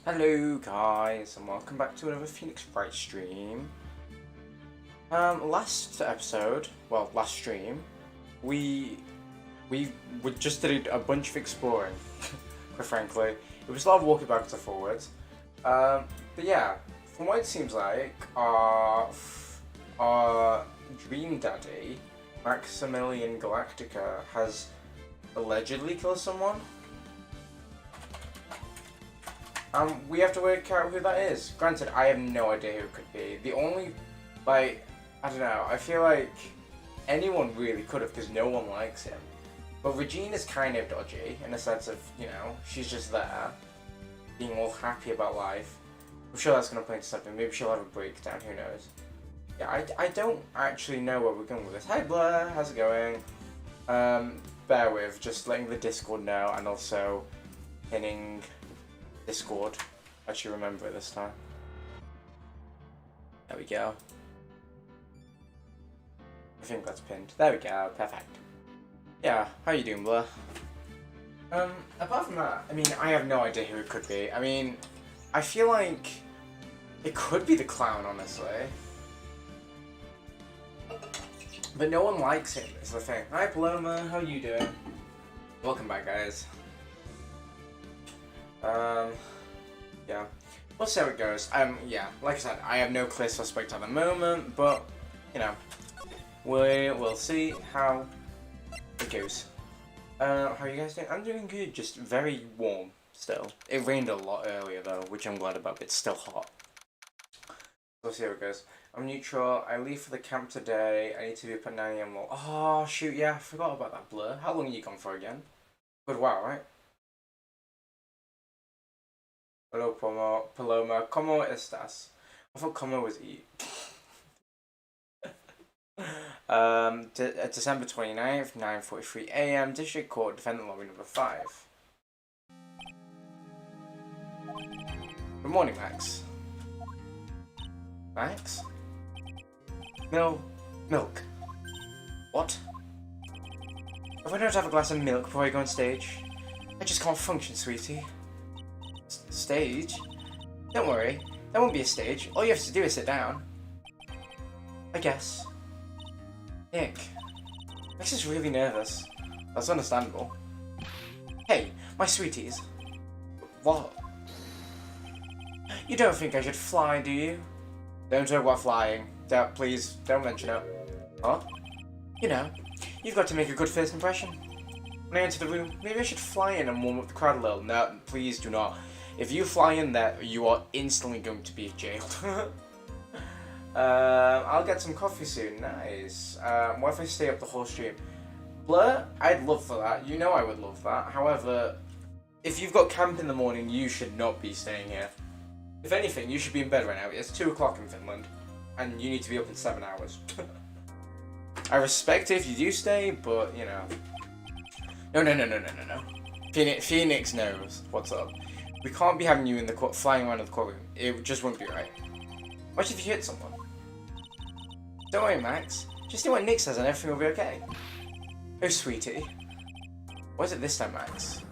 Hello guys, and welcome back to another Phoenix Wright stream. Last episode, well, last stream, we just did a bunch of exploring. Quite frankly, it was a lot of walking backwards and forwards. But yeah, from what it seems like, our dream daddy, Maximilian Galactica, has allegedly killed someone. We have to work out who that is. Granted, I have no idea who it could be. The only, I don't know, I feel like anyone really could have because no one likes him. But Regina's kind of dodgy in a sense of, she's just there, being all happy about life. I'm sure that's going to play into something. Maybe she'll have a breakdown, who knows. Yeah, I don't actually know where we're going with this. Hi Blair, how's it going? Bear with, just letting the Discord know and also pinning Discord. Actually remember it this time. There we go. I think that's pinned. There we go, perfect. Yeah, how you doing, Blair? Apart from that, I mean, I have no idea who it could be. I mean, I feel like it could be the clown, honestly. But no one likes him, is the thing. Hi Paloma, how you doing? Welcome back, guys. Yeah. We'll see how it goes. Yeah, like I said, I have no clear suspect at the moment, but, we'll see how it goes. How are you guys doing? I'm doing good, just very warm still. It rained a lot earlier though, which I'm glad about, but it's still hot. We'll see how it goes. I'm neutral, I leave for the camp today, I need to be up at 9 AM. Oh shoot, yeah, I forgot about that, Blur. How long are you gone for again? Good while, right? Hello, Paloma. ¿Cómo estás? I thought "cómo" was eat. December 29th, 9:43 AM, District Court, Defendant Lobby number 5. Good morning, Max. Max? Milk. What? If I don't have a glass of milk before I go on stage, I just can't function, sweetie. Stage? Don't worry, that won't be a stage. All you have to do is sit down. I guess. Nick. Max is really nervous. That's understandable. Hey, my sweeties. What? You don't think I should fly, do you? Don't talk about flying. Please, don't mention it. Huh? You've got to make a good first impression. When I enter the room, maybe I should fly in and warm up the crowd a little. No, please do not. If you fly in there, you are instantly going to be jailed. I'll get some coffee soon. Nice. What if I stay up the whole stream? Blur, I'd love for that. You know I would love that. However, if you've got camp in the morning, you should not be staying here. If anything, you should be in bed right now. It's 2 o'clock in Finland, and you need to be up in 7 hours. I respect it if you do stay, but, No. Phoenix knows what's up. We can't be having you in the flying around in the courtroom. It just won't be right. What if you hit someone? Don't worry, Max. Just do what Nick says and everything will be okay. Oh, sweetie. What is it this time, Max?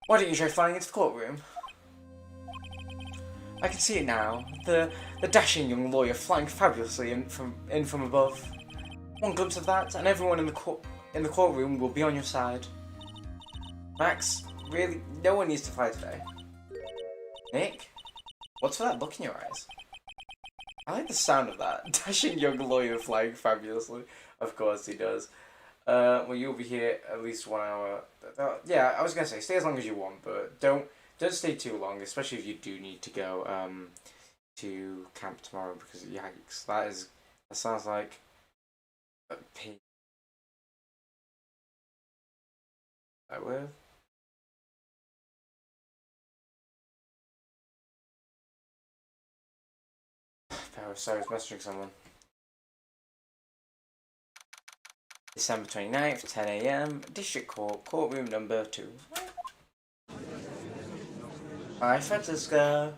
Why don't you try flying into the courtroom? I can see it now. The dashing young lawyer flying fabulously in from above. One glimpse of that, and everyone in the courtroom will be on your side. Max, really, no one needs to fly today. Nick, what's with that look in your eyes? I like the sound of that. Dashing young lawyer flying fabulously. Of course he does. Well, you'll be here at least 1 hour. Yeah, I was gonna say, stay as long as you want, but don't stay too long, especially if you do need to go to camp tomorrow, because yikes, that sounds like a pain. I will. Sorry, I was messaging someone. December 29th, 10 AM, District Court, courtroom number 2. Hi, Francisco.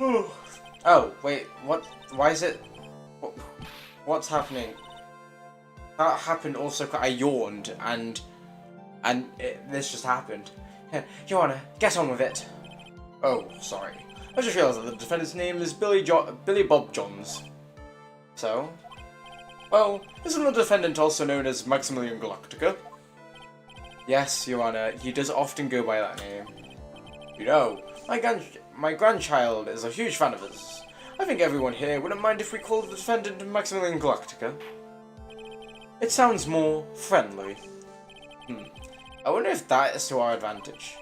Oh, wait, what? Why is it? What's happening? That happened also. I yawned, and this just happened. Joanna, get on with it. Oh, sorry. I just realised that the defendant's name is Billy Bob Johns. So? Well, isn't the defendant also known as Maximilian Galactica? Yes, Your Honor, he does often go by that name. You know, my grandchild is a huge fan of his. I think everyone here wouldn't mind if we called the defendant Maximilian Galactica. It sounds more friendly. I wonder if that is to our advantage.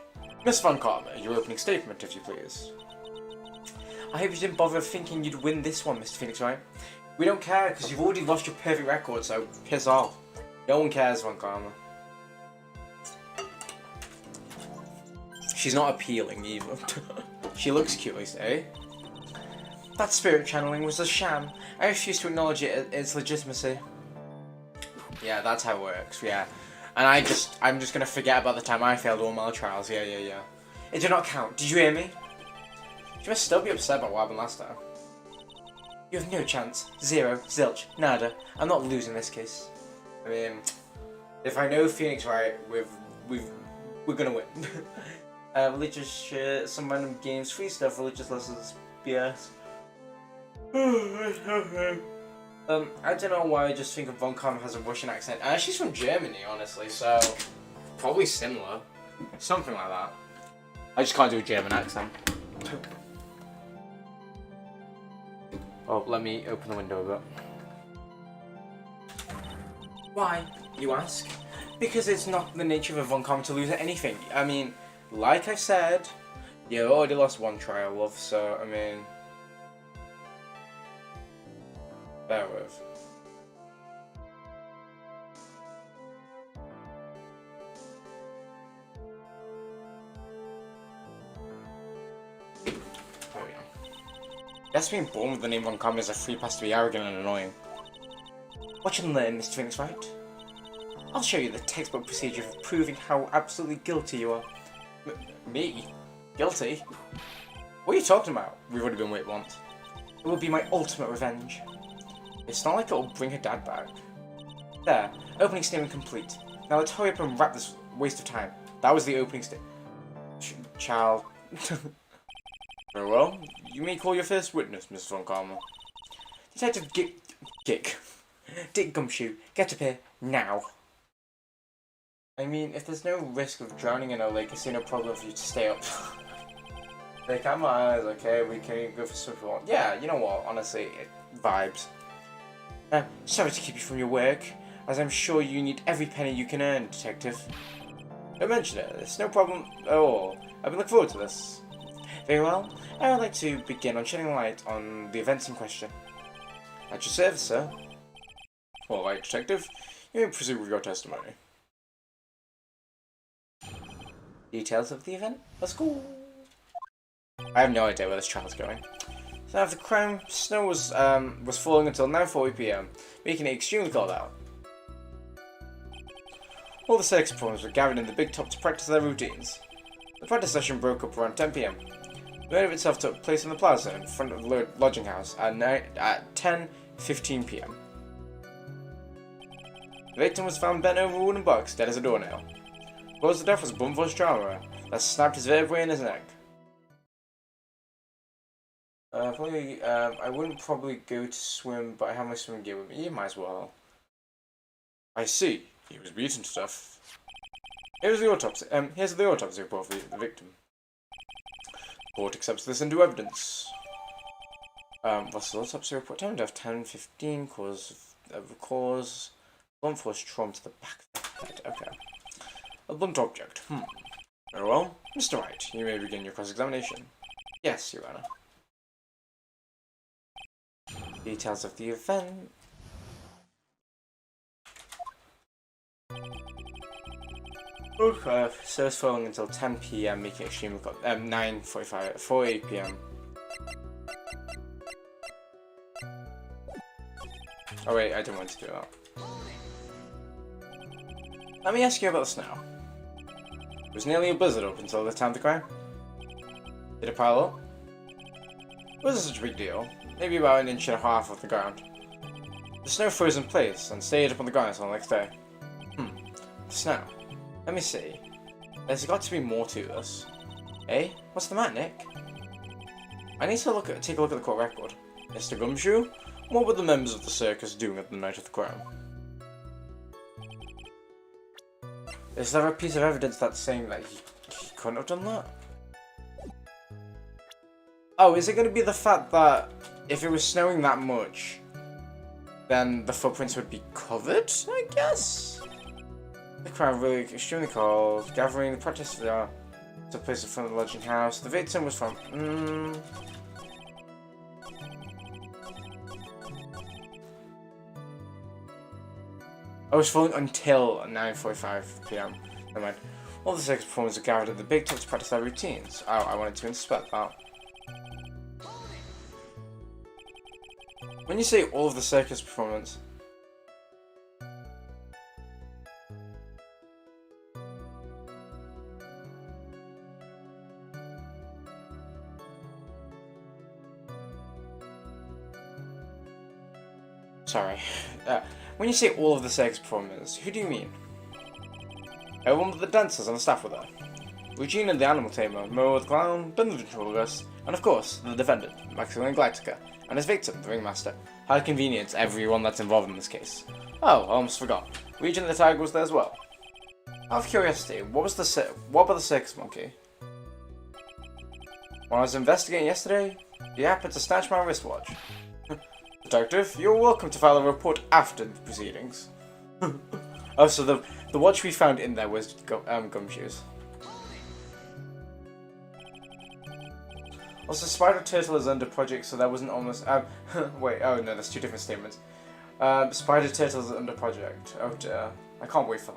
Miss Von Karma, your opening statement, if you please. I hope you didn't bother thinking you'd win this one, Mr. Phoenix Wright. We don't care, because you've already lost your perfect record, so piss off. No one cares, Von Karma. She's not appealing, either. She looks cute, eh? That spirit channeling was a sham. I refuse to acknowledge its legitimacy. Yeah, that's how it works, yeah. And I'm just gonna forget about the time I failed all my trials, yeah. It did not count, did you hear me? You must still be upset about what happened last time. You have no chance. Zero. Zilch. Nada. I'm not losing this case. I mean, if I know Phoenix Wright, we're gonna win. Religious shit, some random games, free stuff, religious lessons, BS. I don't know why I just think of Von Karma has a Russian accent. She's from Germany, honestly, so probably similar. Something like that. I just can't do a German accent. Oh, let me open the window a bit. Why, you ask? Because it's not the nature of Von Karma to lose at anything. I mean, like I said, you already lost one trial, love, so, I mean... Bear with. There we go. Guess being born with the name Von Karma is a free pass to be arrogant and annoying. Watch and learn, Mr. Phoenix Wright. I'll show you the textbook procedure for proving how absolutely guilty you are. Me? Guilty? What are you talking about? We've already been whipped once. It will be my ultimate revenge. It's not like it'll bring her dad back. There, opening statement complete. Now let's hurry up and wrap this waste of time. That was the opening statement. Child. Very well. You may call your first witness, Miss Von Karma. Detective Dick Gumshoe, get up here, now. I mean, if there's no risk of drowning in a lake, I see no problem for you to stay up. Like, I'm my eyes, okay? We can go for swim if we want. Yeah, you know what, honestly, vibes. Sorry to keep you from your work, as I'm sure you need every penny you can earn, Detective. Don't mention it, it's no problem at all. I've been looking forward to this. Very well, I would like to begin on shedding light on the events in question. At your service, sir. All right, Detective, you may proceed with your testimony. Details of the event? Let's go. I have no idea where this trial's going. So after the crime, snow was falling until 9:40 PM, making it extremely cold out. All the circus performers were gathered in the big top to practice their routines. The practice session broke up around 10 PM. The murder itself took place in the plaza in front of the lodging house at 10:15 PM. The victim was found bent over a wooden box, dead as a doornail. The cause of death was a blunt force trauma that snapped his vertebrae in his neck. I wouldn't probably go to swim, but I have my swimming gear with me. You might as well. I see. He was beaten to death. Here's the autopsy report for the victim. The court accepts this into evidence. What's the autopsy report? Time of death 10:15. Cause blunt force trauma to the back of the head. Okay. A blunt object. Very well. Mr. Wright, you may begin your cross-examination. Yes, Your Honor. Details of the event. Okay, so it's falling until 10 PM, making it extremely cold. 9:45, 4:08 PM. Oh wait, I didn't want to do that. Let me ask you about the snow. It was nearly a blizzard up until the time of the crime. Did it pile up? It wasn't such a big deal. Maybe about 1.5 inches off the ground. The snow froze in place and stayed up on the ground until the next day. The snow. Let me see. There's got to be more to this. Eh? What's the matter, Nick? I need to take a look at the court record. Mr. Gumshoe? What were the members of the circus doing at the night of the crown? Is there a piece of evidence that's saying that he couldn't have done that? Oh, is it going to be the fact that if it was snowing that much, then the footprints would be covered, I guess? The crowd really extremely cold, gathering the protest took place in front of the lodging house. The victim was from... I was falling until 9:45 PM. Never mind. All the circus performers were gathered at the big top to practice their routines. Oh, I wanted to inspect that. When you say all of the circus performers... Sorry. When you say all of the circus performers, who do you mean? Everyone but the dancers and the staff were there. Regina the animal tamer, Mo the clown, Ben the ventriloquist, and of course, the defendant, Maximilian Glytica, and his victim, the ringmaster. How convenient, everyone that's involved in this case. Oh, I almost forgot. Regina the tiger was there as well. Out of curiosity, what about the circus monkey? When I was investigating yesterday, he happened to snatch my wristwatch. Detective, you're welcome to file a report after the proceedings. Oh, so the watch we found in there was Gumshoe's. Also, Spider Turtle is under project, so that wasn't almost... wait, oh no, that's two different statements. Spider Turtle is under project. Oh dear. I can't wait for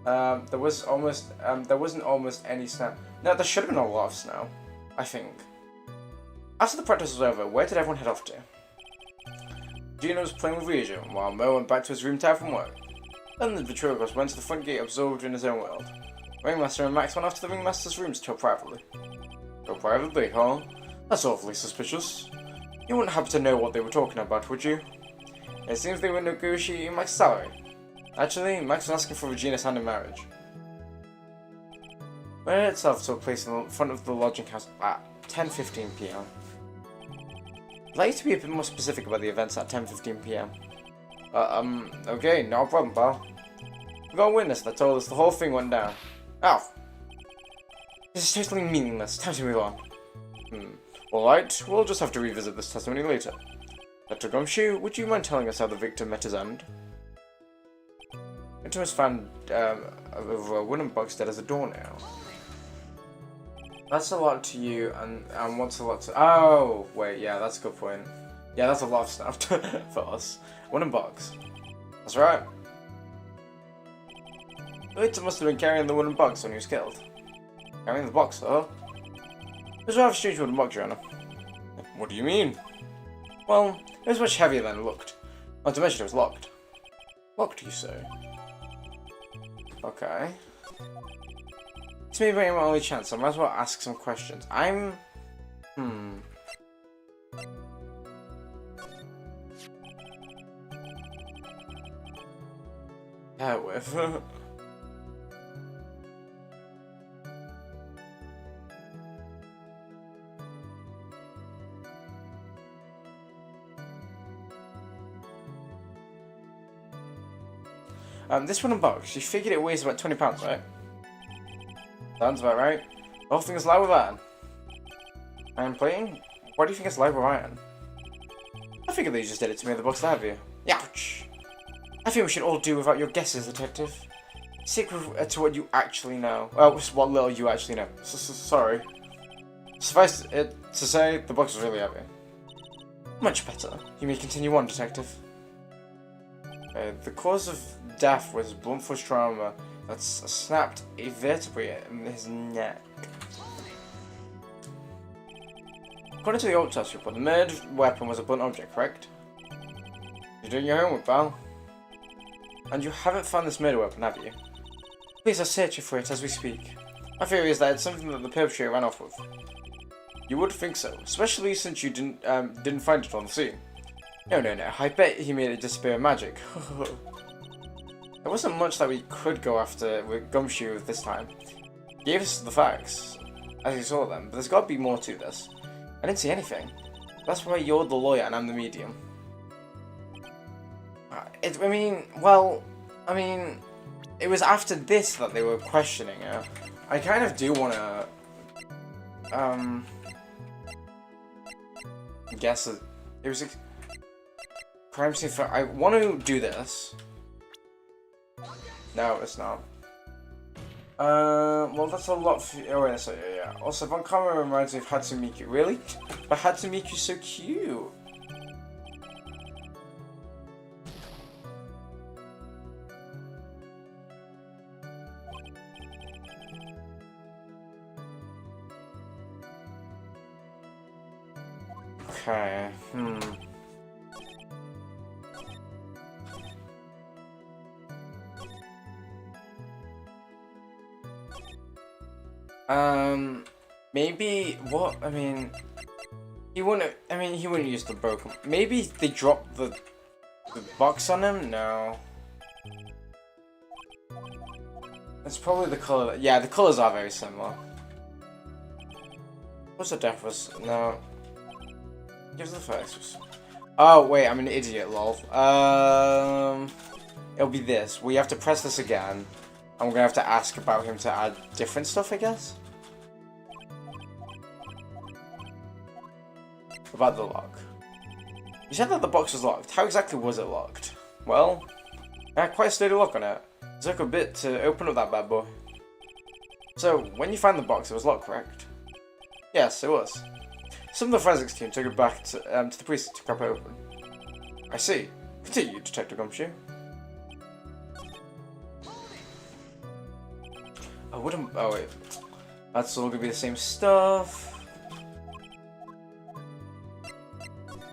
that. There wasn't almost any snow. No, there should have been a lot of snow, I think. After the practice was over, where did everyone head off to? Gino was playing with Regina, while Mo went back to his room tired from work. Then the ventriloquist went to the front gate absorbed in his own world. Ringmaster and Max went off to the ringmaster's rooms to talk privately. Talk privately, huh? That's awfully suspicious. You wouldn't happen to know what they were talking about, would you? It seems they were negotiating Max's salary. Actually, Max was asking for Regina's hand in marriage. The wedding itself took place in the front of the lodging house at 10:15 PM. I'd like you to be a bit more specific about the events at 10:15 PM. Okay, no problem, pal. We got a witness that told us the whole thing went down. Ow! This is totally meaningless. Time to move on. Alright, we'll just have to revisit this testimony later. Dr. Gumshoe, would you mind telling us how the victim met his end? The victim was found over a wooden box dead as a doornail. That's a lot to you, and what's a lot to... Oh! Wait, yeah, that's a good point. Yeah, that's a lot of stuff for us. Wooden box. That's right. The victim must have been carrying the wooden box when he was killed. Carrying the box, huh? It was a rather strange wooden box, Rihanna. What do you mean? Well, it was much heavier than it looked. Not to mention it was locked. Locked, you say? Okay. This may be my only chance, so I might as well ask some questions. Yeah, with. This wooden box, you figured it weighs about 20 pounds, right? Sounds about right. The whole thing is live with iron. Iron plating? Why do you think it's live with iron? I figured they just did it to make the box heavier. Ouch! I think we should all do without your guesses, detective. Stick to what you actually know. Well, what little you actually know. Sorry. Suffice it to say, the box was really heavy. Much better. You may continue on, detective. The cause of death was blunt force trauma that snapped a vertebrae in his neck. According to the autopsy report, the murder weapon was a blunt object, correct? You're doing your homework, pal. And you haven't found this murder weapon, have you? Police are searching for it as we speak. My theory is that it's something that the perpetrator ran off with. You would think so, especially since you didn't find it on the scene. No, I bet he made it disappear with magic. There wasn't much that we could go after with Gumshoe this time. gave us the facts as you saw them, but there's got to be more to this. I didn't see anything. That's why you're the lawyer and I'm the medium. It was after this that they were questioning her. I kind of do want to, guess it was a crime scene for. I want to do this. No, it's not. Well, that's a lot for. Oh, wait, so yeah. Also, Von Karma reminds me of Hatsumiki. Really? But Hatsumiki's so cute. Okay, maybe, what, he wouldn't use the broken, maybe they dropped the box on him? No. It's probably the color, yeah, the colors are very similar. What's the difference? No. Gives the first. Oh wait, I'm an idiot, lol. It'll be this. We have to press this again. I'm gonna have to ask about him to add different stuff, I guess. About the lock. You said that the box was locked. How exactly was it locked? Well, I had quite a sturdy lock on it. It took a bit to open up that bad boy. So, when you found the box, it was locked, correct? Yes, it was. Some of the forensics team took it back to the precinct to crack it open. I see. Continue, Detective Gumshoe. Oh wait. That's all gonna be the same stuff.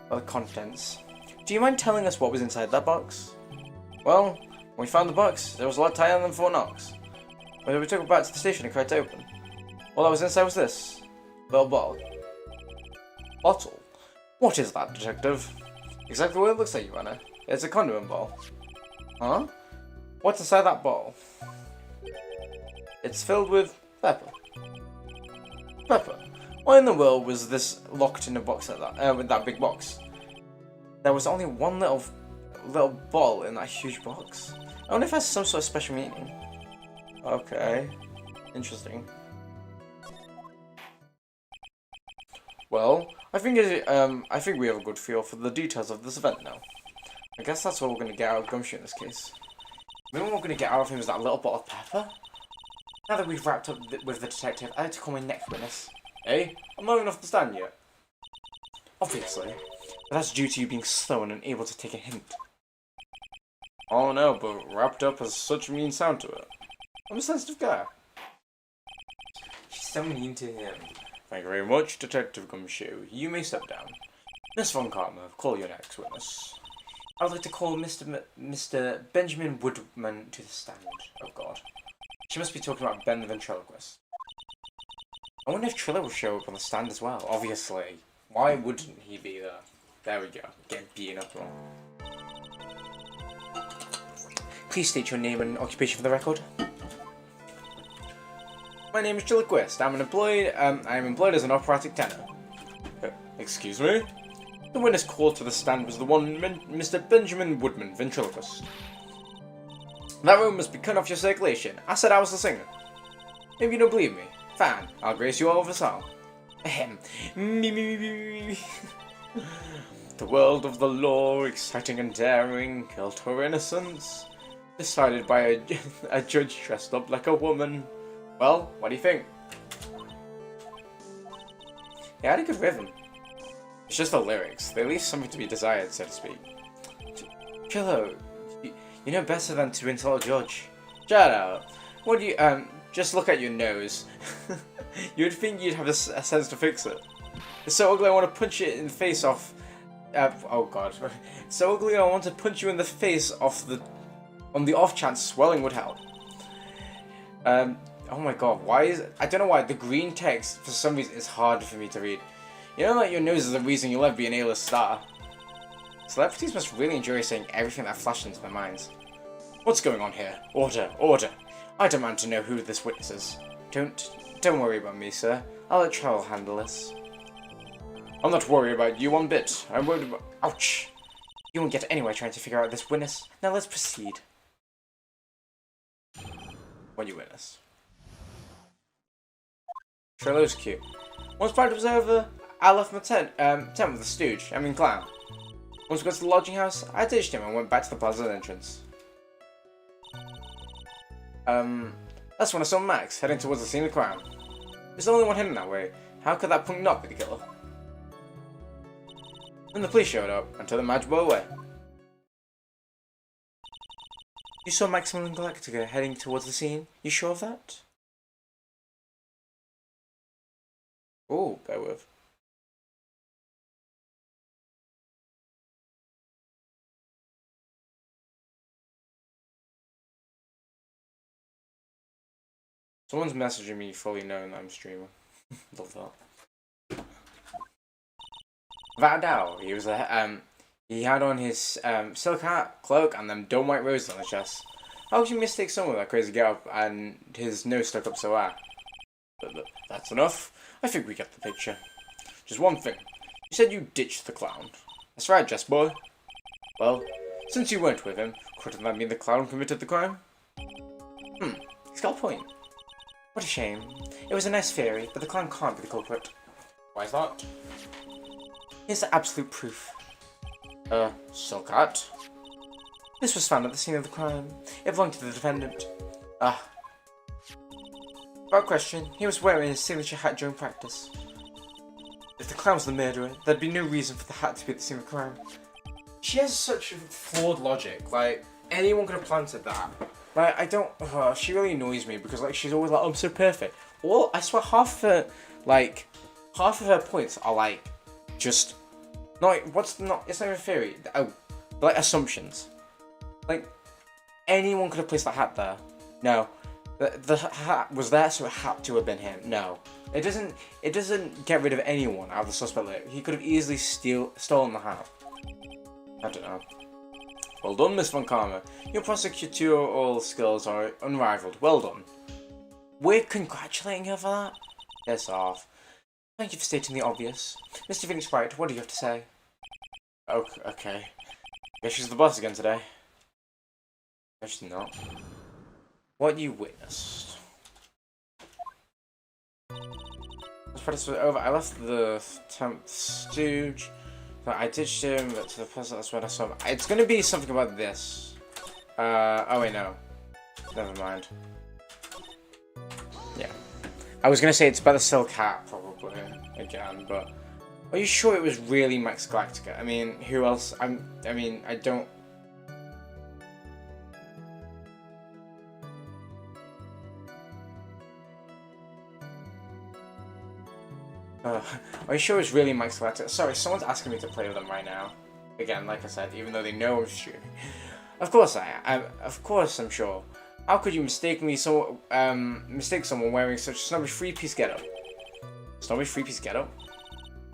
Well, the contents. Do you mind telling us what was inside that box? Well, when we found the box, there was a lot tighter than 4 knocks. When we took it back to the station and cracked it open. All that was inside was this. Little bottle. Bottle? What is that, Detective? Exactly what it looks like, Rihanna. It's a condiment bottle. Huh? What's inside that bottle? It's filled with pepper. Pepper? Why in the world was this locked in a box like that? With that big box? There was only one little bottle in that huge box. I wonder if it has some sort of special meaning. Okay. Interesting. Well, I think we have a good feel for the details of this event now. I guess that's what we're gonna get out of Gumshoe in this case. Maybe what we're gonna get out of him is that little bottle of pepper. Now that we've wrapped up with the detective, I like to call my next witness. Hey, I'm not even off the stand yet. Obviously, but that's due to you being slow and unable to take a hint. Oh no, but wrapped up has such a mean sound to it. I'm a sensitive guy. She's so mean to him. Thank you very much, Detective Gumshoe. You may step down. Miss Von Karma, call your next witness. I would like to call Mr. Benjamin Woodman to the stand. Oh god. She must be talking about Ben the ventriloquist. I wonder if Triller will show up on the stand as well. Obviously. Why wouldn't he be there? There we go. Getting beaten up wrong. Please state your name and occupation for the record. My name is Triller. I am employed as an operatic tenor. Excuse me? The witness called to the stand was the one Mr. Benjamin Woodman, ventriloquist. That room must be cut off your circulation. I said I was the singer. Maybe you don't believe me. Fine, I'll grace you all with a song. Ahem. Me. The world of the law, exciting and daring, guilt or innocence. Decided by a judge dressed up like a woman. Well, what do you think? He had a good rhythm. It's just the lyrics. They leave something to be desired, so to speak. Chillo, you know better than to insult a judge. Shut up. What do you, just look at your nose. You'd think you'd have a sense to fix it. It's so ugly I want to punch it in the face off, oh god. It's so ugly I want to punch you in the face on the off chance swelling would help. Oh my god, I don't know why, the green text for some reason is hard for me to read. You know that your nose is the reason you'll ever be an A-list star. Celebrities must really enjoy saying everything that flashes into their minds. What's going on here? Order, order. I demand to know who this witness is. Don't worry about me, sir. I'll let Trell handle this. I'm not worried about you one bit. I'm worried about... Ouch! You won't get anywhere trying to figure out this witness. Now let's proceed. What you witness? Trello's cute. Once practice was over, I left my tent with the stooge. Clown. Once we got to the lodging house, I ditched him and went back to the plaza entrance. That's when I saw Max heading towards the scene of the crime. There's the only one heading that way. How could that punk not be the killer? Then the police showed up and took the magic ball away. You saw Maximilian Galactica heading towards the scene? You sure of that? Oh, bear with. Someone's messaging me fully knowing that I'm streaming. Love that. Vadao, he had on his silk hat, cloak, and them dumb white roses on his chest. How could you mistake someone with that crazy get up and his nose stuck up so high? But that's enough. I think we get the picture. Just one thing. You said you ditched the clown. That's right, Jess boy. Well, since you weren't with him, couldn't that mean the clown committed the crime? He's got a point. What a shame. It was a nice theory, but the clown can't be the culprit. Why is that? Here's the absolute proof. Silk hat? This was found at the scene of the crime. It belonged to the defendant. Without question, he was wearing his signature hat during practice. If the clown was the murderer, there'd be no reason for the hat to be at the scene of the crime. She has such flawed logic. Like, anyone could have planted that. Like, I don't... she really annoys me because, like, she's always like, I'm so perfect. Well, I swear half of her points are, like, just... it's not even a theory. Like, assumptions. Like, anyone could have placed that hat there. No. The hat was there, so it had to have been him. No. It doesn't get rid of anyone out of the suspect list. He could have easily stolen the hat. I don't know. Well done, Miss Von Karma. Your prosecutorial skills are unrivaled. Well done. We're congratulating her for that? Piss off. Thank you for stating the obvious. Mr. Phoenix Wright, what do you have to say? Okay. Guess she's the boss again today. No, she's not. What you witnessed. This practice was over. I left the stooge. But I ditched him, but to the person that's when I saw him. It's gonna be something about this. Oh wait, no. Never mind. Yeah. I was gonna say it's about the silk hat, probably, again, but... Are you sure it was really Max Galactica? I mean, who else? I don't... Are you sure it's really Max Galactica? Sorry, someone's asking me to play with them right now. Again, like I said, even though they know I'm streaming. Of course of course I'm sure. How could you mistake someone wearing such a snobbish three-piece getup? Snobbish three-piece getup?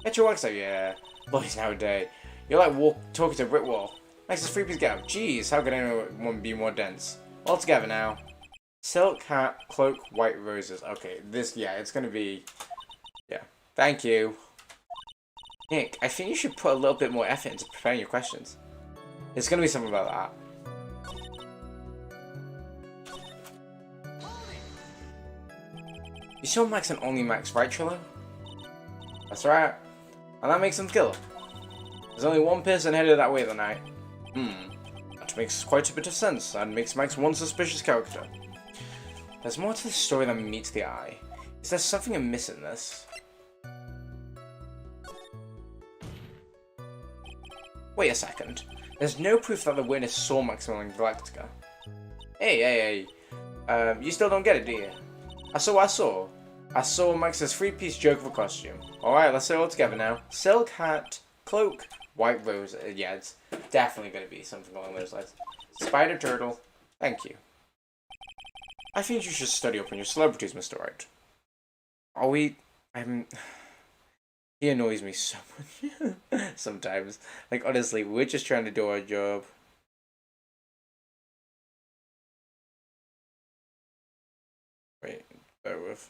Get your works out, yeah. Boys nowadays. You're like talking to a brick wall. Next is three-piece getup. Jeez, how could anyone be more dense? All together now. Silk hat, cloak, white roses. Okay, it's gonna be... Yeah. Thank you. Nick, I think you should put a little bit more effort into preparing your questions. There's gonna be something about that. You saw Max and only Max, right, Trillo? That's right. And that makes him the killer. There's only one person headed that way that night. That makes quite a bit of sense, and makes Max one suspicious character. There's more to the story than meets the eye. Is there something amiss in this? Wait a second. There's no proof that the witness saw Maximilian Galactica. Hey. You still don't get it, do you? I saw what I saw. I saw Max's three-piece joke of a costume. Alright, let's say it all together now. Silk hat, cloak, white rose. Yeah, it's definitely going to be something along those lines. Spider turtle. Thank you. I think you should study up on your celebrities, Mr. Wright. Are we... He annoys me so much. Sometimes. Like, honestly, we're just trying to do our job. Wait, Bear with.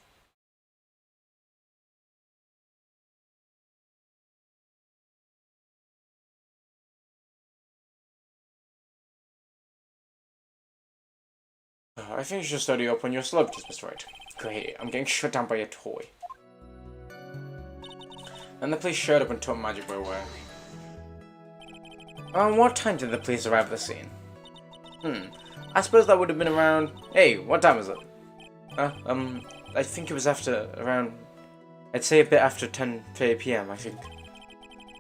I think you should study up on your celebrities, Mr. Wright. Great, I'm getting shut down by a toy. And the police showed up and took Magic Boy away. What time did the police arrive at the scene? I suppose that would have been around... Hey, what time is it? I think it was after around... I'd say a bit after 10 p.m, I think.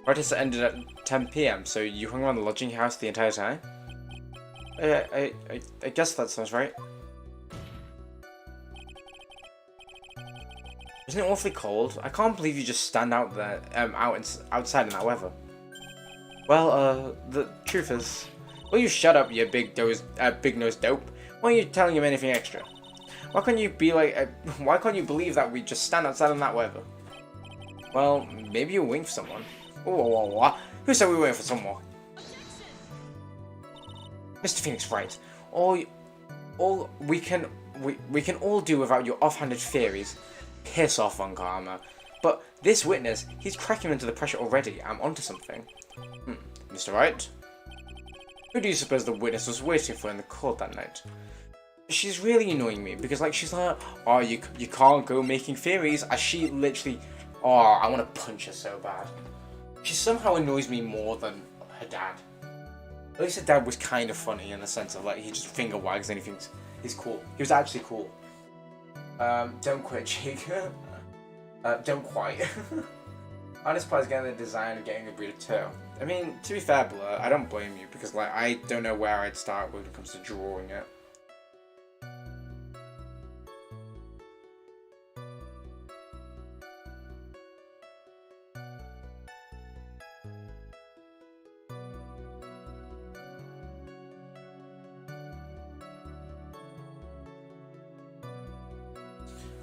Practice ended at 10 p.m, so you hung around the lodging house the entire time? I guess that sounds right. Isn't it awfully cold? I can't believe you just stand out there, outside in that weather. Well, the truth is... Will you shut up, you big-nosed dope? Why are you telling him anything extra? Why can't you be like... why can't you believe that we just stand outside in that weather? Well, maybe you're waiting for someone. What? Who said we were waiting for someone? Mr. Phoenix, right. We can all do without your offhanded theories. Piss off, Von Karma. But this witness, he's cracking into the pressure already. I'm onto something. Mr. Wright? Who do you suppose the witness was waiting for in the court that night? She's really annoying me because, like, she's like, oh, you can't go making theories. As she literally, oh, I want to punch her so bad. She somehow annoys me more than her dad. At least her dad was kind of funny in the sense of, like, he just finger wags and he thinks he's cool. He was actually cool. Don't quit, Jake. Don't quite. Honest part is getting the design of getting a breeder too. I mean, to be fair, Blur, I don't blame you because, like, I don't know where I'd start when it comes to drawing it.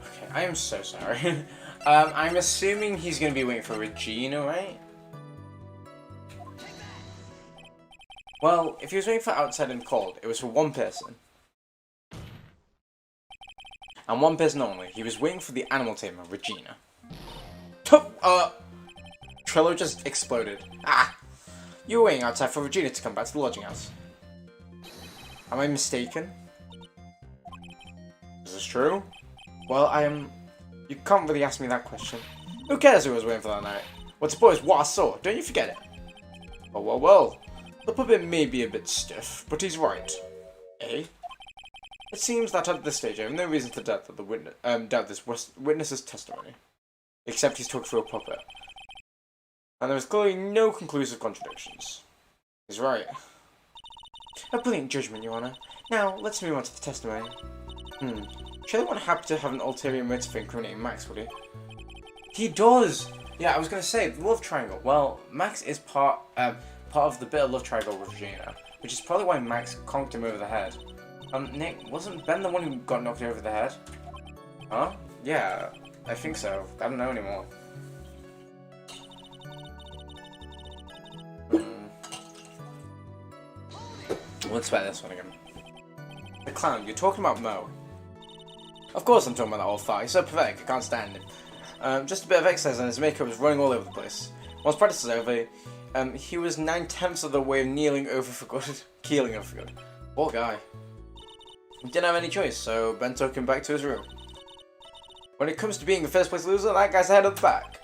Okay, I am so sorry. I'm assuming he's going to be waiting for Regina, right? Well, if he was waiting for outside and cold, it was for one person. And one person only. He was waiting for the animal tamer, Regina. Trello just exploded. Ah! You were waiting outside for Regina to come back to the lodging house. Am I mistaken? Is this true? Well, you can't really ask me that question. Who cares who was waiting for that night? What's the point is what I saw, don't you forget it. Well. The puppet may be a bit stiff, but he's right. Eh? It seems that at this stage I have no reason to doubt that the witness's testimony. Except he's talking through a puppet. And there is clearly no conclusive contradictions. He's right. A brilliant judgment, Your Honor. Now, let's move on to the testimony. Surely wouldn't happy to have an ulterior motive for incriminating Max, would he? He does! Yeah, I was going to say, the love triangle. Well, Max is part of the bit of love triangle with Regina, which is probably why Max conked him over the head. Nick, wasn't Ben the one who got knocked over the head? Huh? Yeah, I think so. I don't know anymore. Let's try this one again. The clown, you're talking about Mo. Of course I'm talking about that old fart. He's so pathetic, I can't stand him. Just a bit of exercise and his makeup is running all over the place. Once practice is over, he was 9/10 of the way of keeling over for good. Poor guy. He didn't have any choice, so Ben took him back to his room. When it comes to being the first place loser, that guy's ahead of the pack.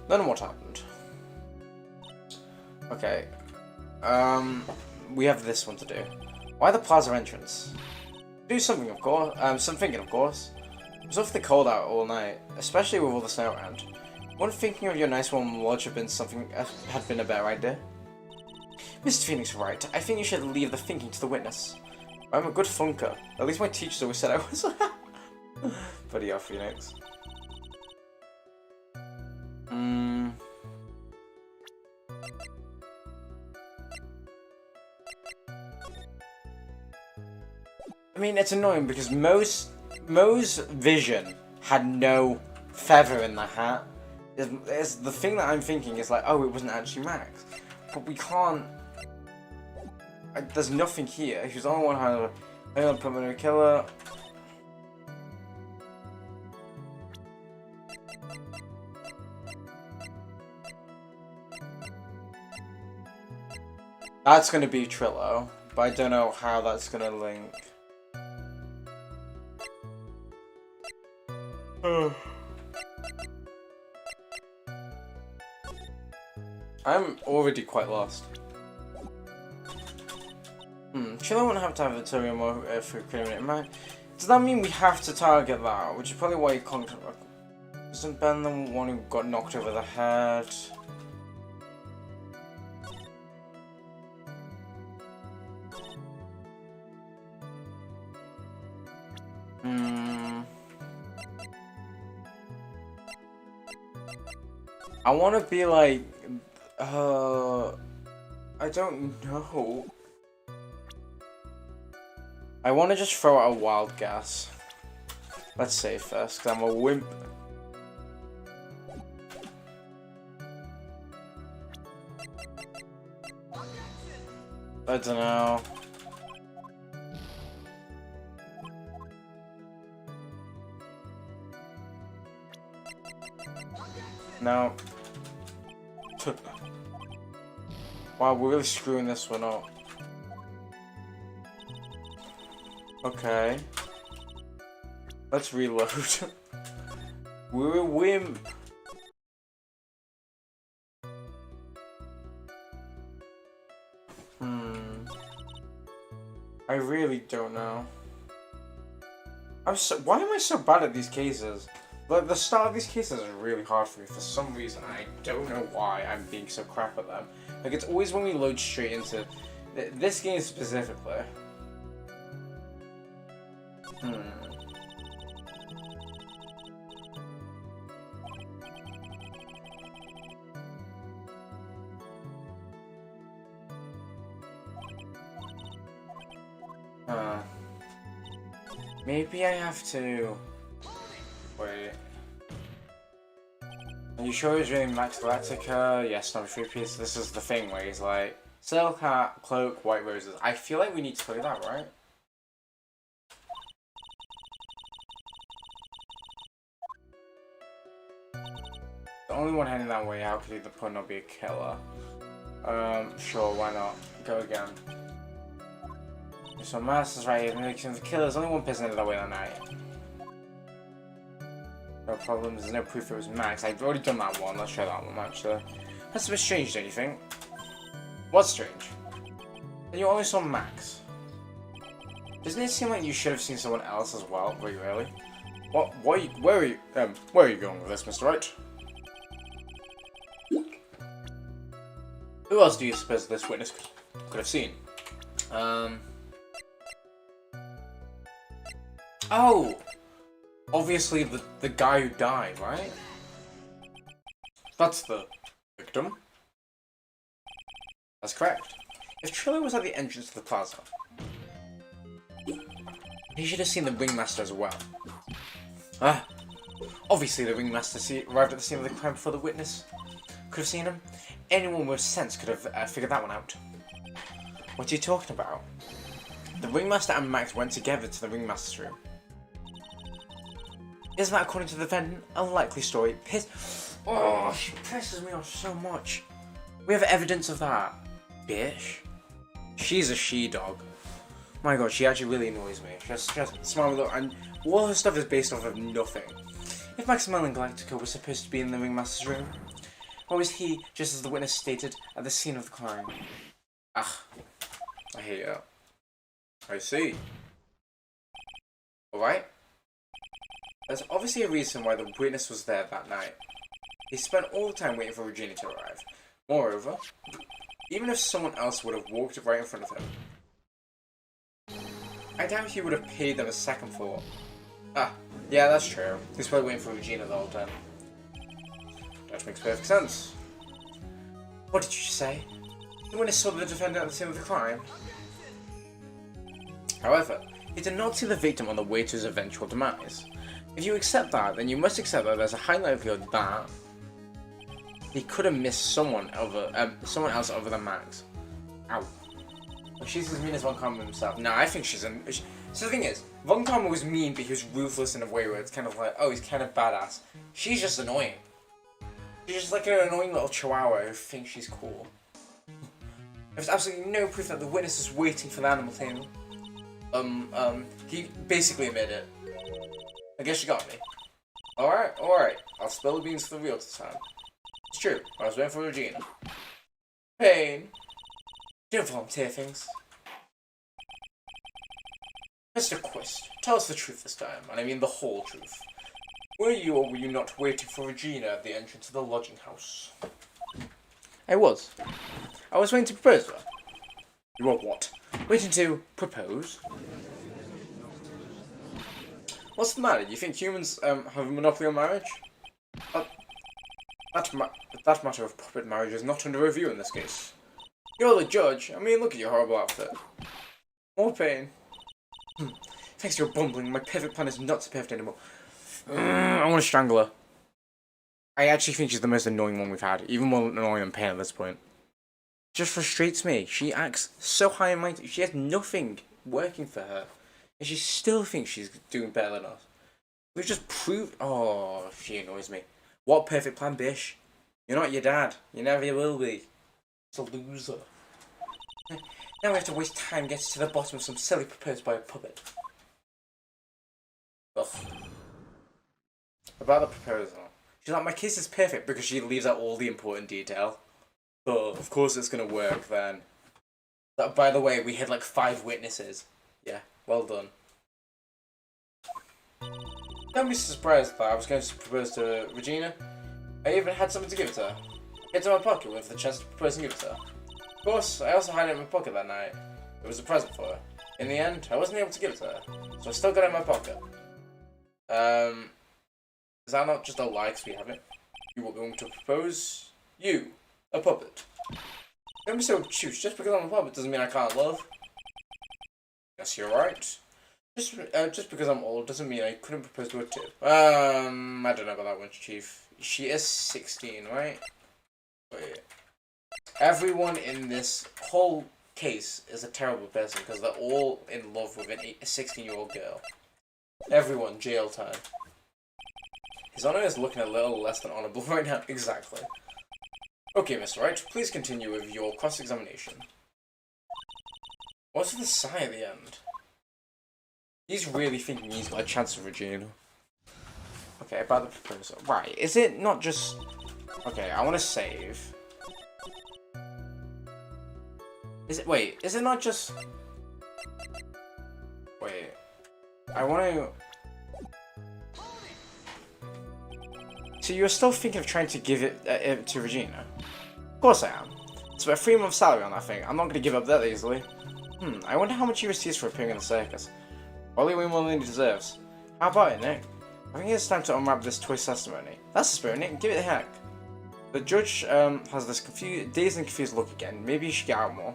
Then what happened? Okay. We have this one to do. Why the plaza entrance? Do something, of course. Some thinking, of course. It was awfully cold out all night, especially with all the snow around. Wouldn't thinking of your nice warm lodge have been had been a better idea? Mr. Phoenix, right. I think you should leave the thinking to the witness. I'm a good flunker. At least my teachers always said I was. Bloody hell, Phoenix. I mean, it's annoying because Mo's vision had no feather in the hat. It's the thing that I'm thinking is like, oh, it wasn't actually Max. But we can't... there's nothing here. He was the only one who had a preliminary killer. That's gonna be Trillo, but I don't know how that's gonna link. I'm already quite lost. Trillo won't have to have a Torium for criminal. Man, does that mean we have to target that? Which is probably why you can't. Isn't Ben the one who got knocked over the head? I want to be like, I don't know. I want to just throw out a wild guess. Let's say first, because I'm a wimp. I don't know. No. Wow, we're really screwing this one up. Okay. Let's reload. We're a wimp. I really don't know. Why am I so bad at these cases? Like, the start of these cases are really hard for me for some reason. I don't know why I'm being so crap at them. Like, it's always when we load straight into this game specifically. Maybe I have to... Wait. Are you sure he's really Max Galactica? Yes, number 3 piece. This is the thing where he's like, Silk Hat, Cloak, White Roses. I feel like we need to play that, right? The only one heading that way out could either point not be a killer. Sure, why not? Go again. So Master's right here, making the killer. There's only one person headed that way that night. No problem, there's no proof it was Max. I've already done that one, let's try that one actually. That's a bit strange, don't you think? What's strange? And you only saw Max. Doesn't it seem like you should have seen someone else as well? Were you really? What? Where are you going with this, Mr. Wright? Who else do you suppose this witness could have seen? Oh! Obviously the guy who died, right? That's the victim. That's correct. If Trillo was at the entrance to the plaza, he should have seen the ringmaster as well. Obviously the ringmaster arrived at the scene of the crime before the witness could have seen him. Anyone with sense could have figured that one out. What are you talking about? The ringmaster and Max went together to the ringmaster's room. Isn't that, according to the defendant, a likely story? Oh, she pisses me off so much. We have evidence of that. Bitch. She's a she-dog. My god, she actually really annoys me. Just smile look, and all her stuff is based off of nothing. If Maximilian Galactica was supposed to be in the ringmaster's room, why was he, just as the witness stated, at the scene of the crime? I hate it. I see. Alright? There's obviously a reason why the witness was there that night. He spent all the time waiting for Regina to arrive. Moreover, even if someone else would have walked right in front of him, I doubt he would have paid them a second thought. Yeah, that's true. He's probably waiting for Regina the whole time. That makes perfect sense. What did you say? The witness saw the defendant at the scene of the crime? However, he did not see the victim on the way to his eventual demise. If you accept that, then you must accept that there's a high likelihood that he could have missed someone else other than Max. Ow. She's as mean as one can with himself. No, I think she's so the thing is, Von Karma was mean, but he was ruthless in a way where it's kind of like, oh, he's kind of badass. She's just annoying. She's just like an annoying little chihuahua who thinks she's cool. There's absolutely no proof that the witness is waiting for the animal tamer. He basically admitted it. I guess you got me. Alright. I'll spill the beans for the real this time. It's true. I was waiting for Regina. Pain. Don't volunteer things. Mr. Quist, tell us the truth this time, and I mean the whole truth. Were you or were you not waiting for Regina at the entrance of the lodging house? I was. I was waiting to propose to her. You were what? Waiting to propose? What's the matter? You think humans have a monopoly on marriage? That matter of puppet marriage is not under review in this case. You're the judge. I mean, look at your horrible outfit. More pain. Thanks to your bumbling, my perfect plan is not so perfect anymore. I want to strangle her. I actually think she's the most annoying one we've had, even more annoying than Pain at this point. Just frustrates me. She acts so high and mighty. She has nothing working for her, and she still thinks she's doing better than us. We've just proved. Oh, she annoys me. What perfect plan, Bish? You're not your dad. You never will be. It's a loser. Now we have to waste time getting to the bottom of some silly proposed by a puppet. Ugh. About the proposal. She's like, my case is perfect because she leaves out all the important detail. But of course it's gonna work then. That, by the way, we had like 5 witnesses. Yeah, well done. Don't be surprised that I was going to propose to Regina. I even had something to give it to her. Get to my pocket with the chance to propose and give it to her. Of course, I also had it in my pocket that night. It was a present for her. In the end, I wasn't able to give it to her, so I still got it in my pocket. Is that not just a lie because we have it? You were going to propose? You, a puppet. Don't be so obtuse. Just because I'm a puppet doesn't mean I can't love. Yes, you're right. Just because I'm old doesn't mean I couldn't propose to her too. I don't know about that one, Chief. She is 16, right? Wait. Everyone in this whole case is a terrible person because they're all in love with a 16-year-old girl. Everyone, jail time. His Honor is looking a little less than honorable right now. Exactly. Okay, Mr. Wright, please continue with your cross-examination. What's the sign at the end? He's really thinking he's got a chance with Regina. Okay, about the proposal. Right, is it not just... Okay, I want to save. Wait, is it not just... Wait. I want to... So you're still thinking of trying to give it to Regina? Of course I am. It's about 3 months salary on that thing. I'm not going to give up that easily. I wonder how much he receives for appearing in the circus. Probably way more than he deserves. How about it, Nick? I think it's time to unwrap this twist testimony. That's the spirit, Nick. Give it a heck. The judge has this dazed and confused look again. Maybe you should get out more.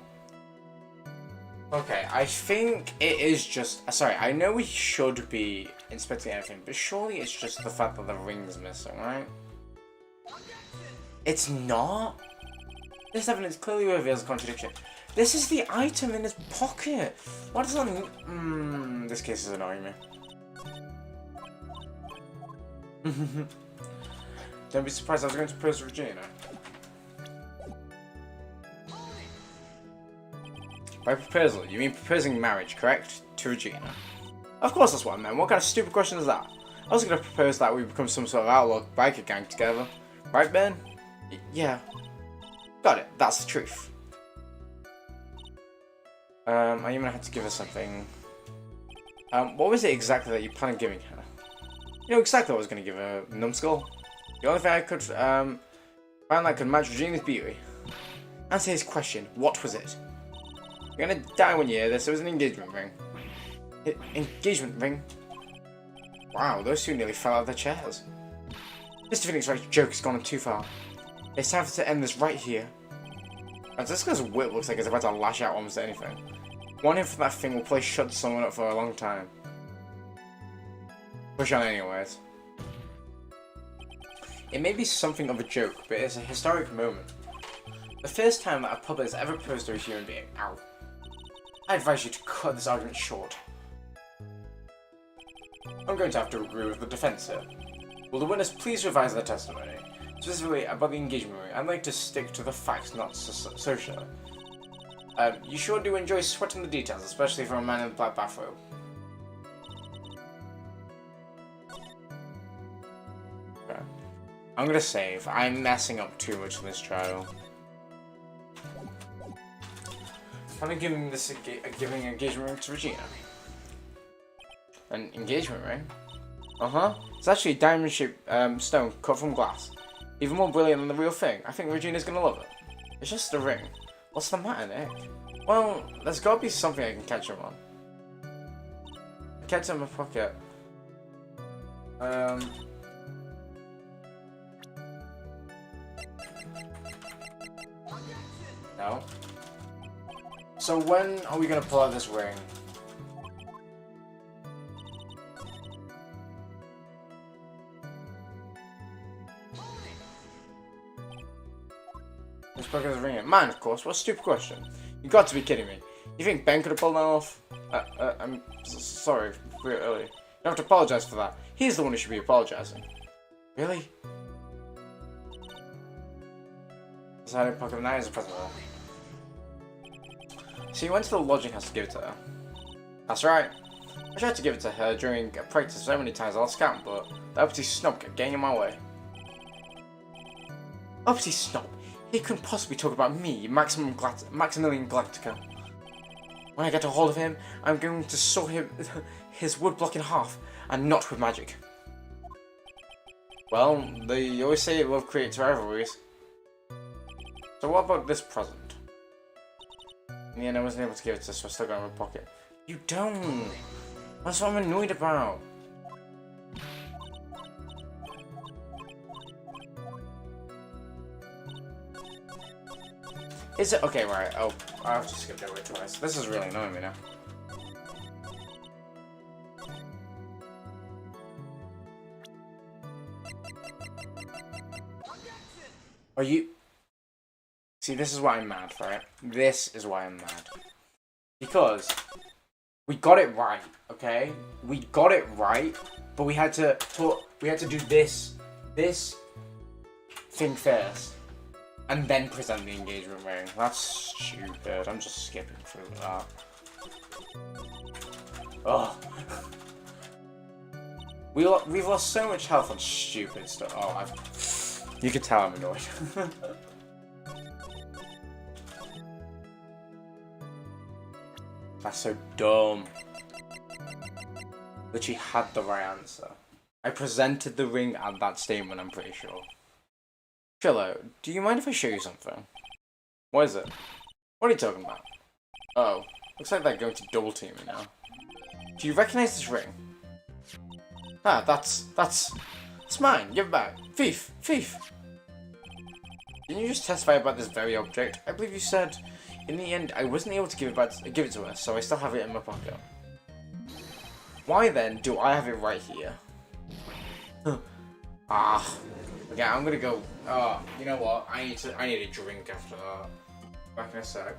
Okay, I think it is just... Sorry, I know we should be inspecting everything, but surely it's just the fact that the ring's missing, right? It's not? This evidence clearly reveals a contradiction. This is the item in his pocket! What does that mean? This case is annoying me. Don't be surprised I was going to propose to Regina. By proposal, you mean proposing marriage, correct? To Regina. Of course that's what I meant. What kind of stupid question is that? I was going to propose that we become some sort of outlaw biker gang together. Right, Ben? Yeah. Got it. That's the truth. I even had to give her something. What was it exactly that you planned on giving her? You know exactly what I was going to give her, numbskull. The only thing I could find that could match Regina's beauty. Answer his question. What was it? You're gonna die when you hear this. It was an engagement ring. Engagement ring? Wow, those 2 nearly fell out of their chairs. Mr. Phoenix Wright's joke has gone too far. It's time to end this right here. Francisco's whip looks like it's about to lash out almost anything. One hit from that thing will play shut someone up for a long time. Push on anyways. It may be something of a joke, but it's a historic moment. The first time that a puppet has ever proposed to a human being. Ow. I advise you to cut this argument short. I'm going to have to agree with the defense here. Will the witness please revise their testimony? Specifically about the engagement ring, I'd like to stick to the facts, not social. You sure do enjoy sweating the details, especially from a man in a black bathrobe. Okay. I'm gonna save. I'm messing up too much in this trial. I'm giving this giving engagement ring to Regina. An engagement ring? Uh-huh. It's actually a diamond-shaped stone cut from glass. Even more brilliant than the real thing. I think Regina's gonna love it. It's just a ring. What's the matter, Nick? Well, there's gotta be something I can catch him on. I kept it in my pocket. No. So when are we gonna pull out this ring? Let's plug the ring in. Mine, of course. What a stupid question. You got to be kidding me. You think Ben could have pulled that off? I'm sorry. We're early. You don't have to apologize for that. He's the one who should be apologizing. Really? Decided pocket of 9 is a present there. So you went to the lodging house to give it to her? That's right. I tried to give it to her during practice so many times I lost count, but the uppity snob kept getting in my way. Uppity snob? He couldn't possibly talk about me, Maximilian Galactica. When I get a hold of him, I'm going to saw him his woodblock in half, and not with magic. Well, they always say love creates rivalries. So what about this present? In the end, I wasn't able to give it to her, so I still got it in my pocket. You don't! That's what I'm annoyed about. Is it? Okay, right. Oh, I have to skip that way twice. This is really annoying me now. Are you... See, this is why I'm mad, right? This is why I'm mad. Because we got it right, okay? We got it right, but we had to do this thing first. And then present the engagement ring. That's stupid. I'm just skipping through that. Oh. We've lost so much health on stupid stuff. Oh, you can tell I'm annoyed. That's so dumb. But she had the right answer. I presented the ring at that statement, I'm pretty sure. Philo, do you mind if I show you something? What is it? What are you talking about? Oh, looks like they're going to double team me now. Do you recognize this ring? Ah, that's mine. Give it back. Thief! Thief! Didn't you just testify about this very object? I believe you said, in the end, I wasn't able to give it to her, so I still have it in my pocket. Why then do I have it right here? Ah. Okay, I'm gonna go. You know what? I need a drink after that. Back in a sec.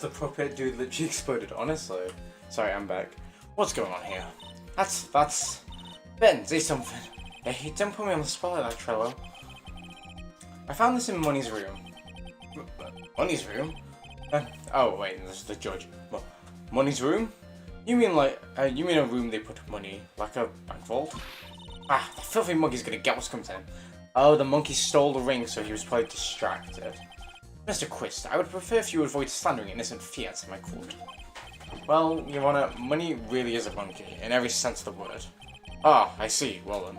The puppet dude literally exploded, honestly. Sorry, I'm back. What's going on here? That's... Ben, say something. Hey, don't put me on the spot like that, Trello. I found this in Money's room. Money's room? Oh, wait, this is the judge. Money's room? You mean you mean a room they put money, like a bank vault? Ah, the filthy monkey's gonna get what's coming to him. Oh, the monkey stole the ring, so he was probably distracted. Mr. Quist, I would prefer if you avoid slandering innocent fiats in my court. Well, Your Honor, Money really is a monkey, in every sense of the word. Ah, I see, well then.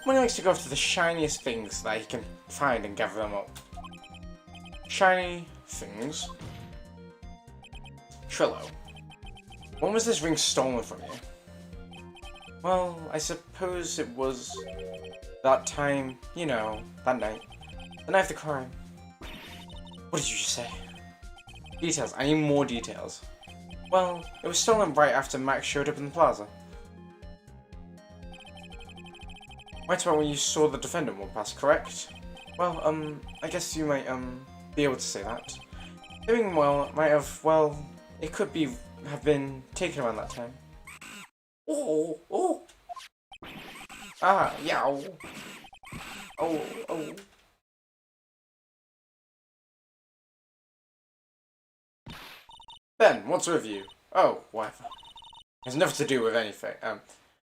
Money likes to go after the shiniest things that he can find and gather them up. Shiny things? Trillo, when was this ring stolen from you? Well, I suppose it was that time, you know, that night. The night of the crime. What did you just say? Details. I need more details. Well, it was stolen right after Max showed up in the plaza. Right about when you saw the defendant walk past, correct? Well, I guess you might, be able to say that. Doing well might have, well, it could have been taken around that time. Oh! Ah, yow! Oh! Ben, what's with you? Oh, whatever. It has nothing to do with anything.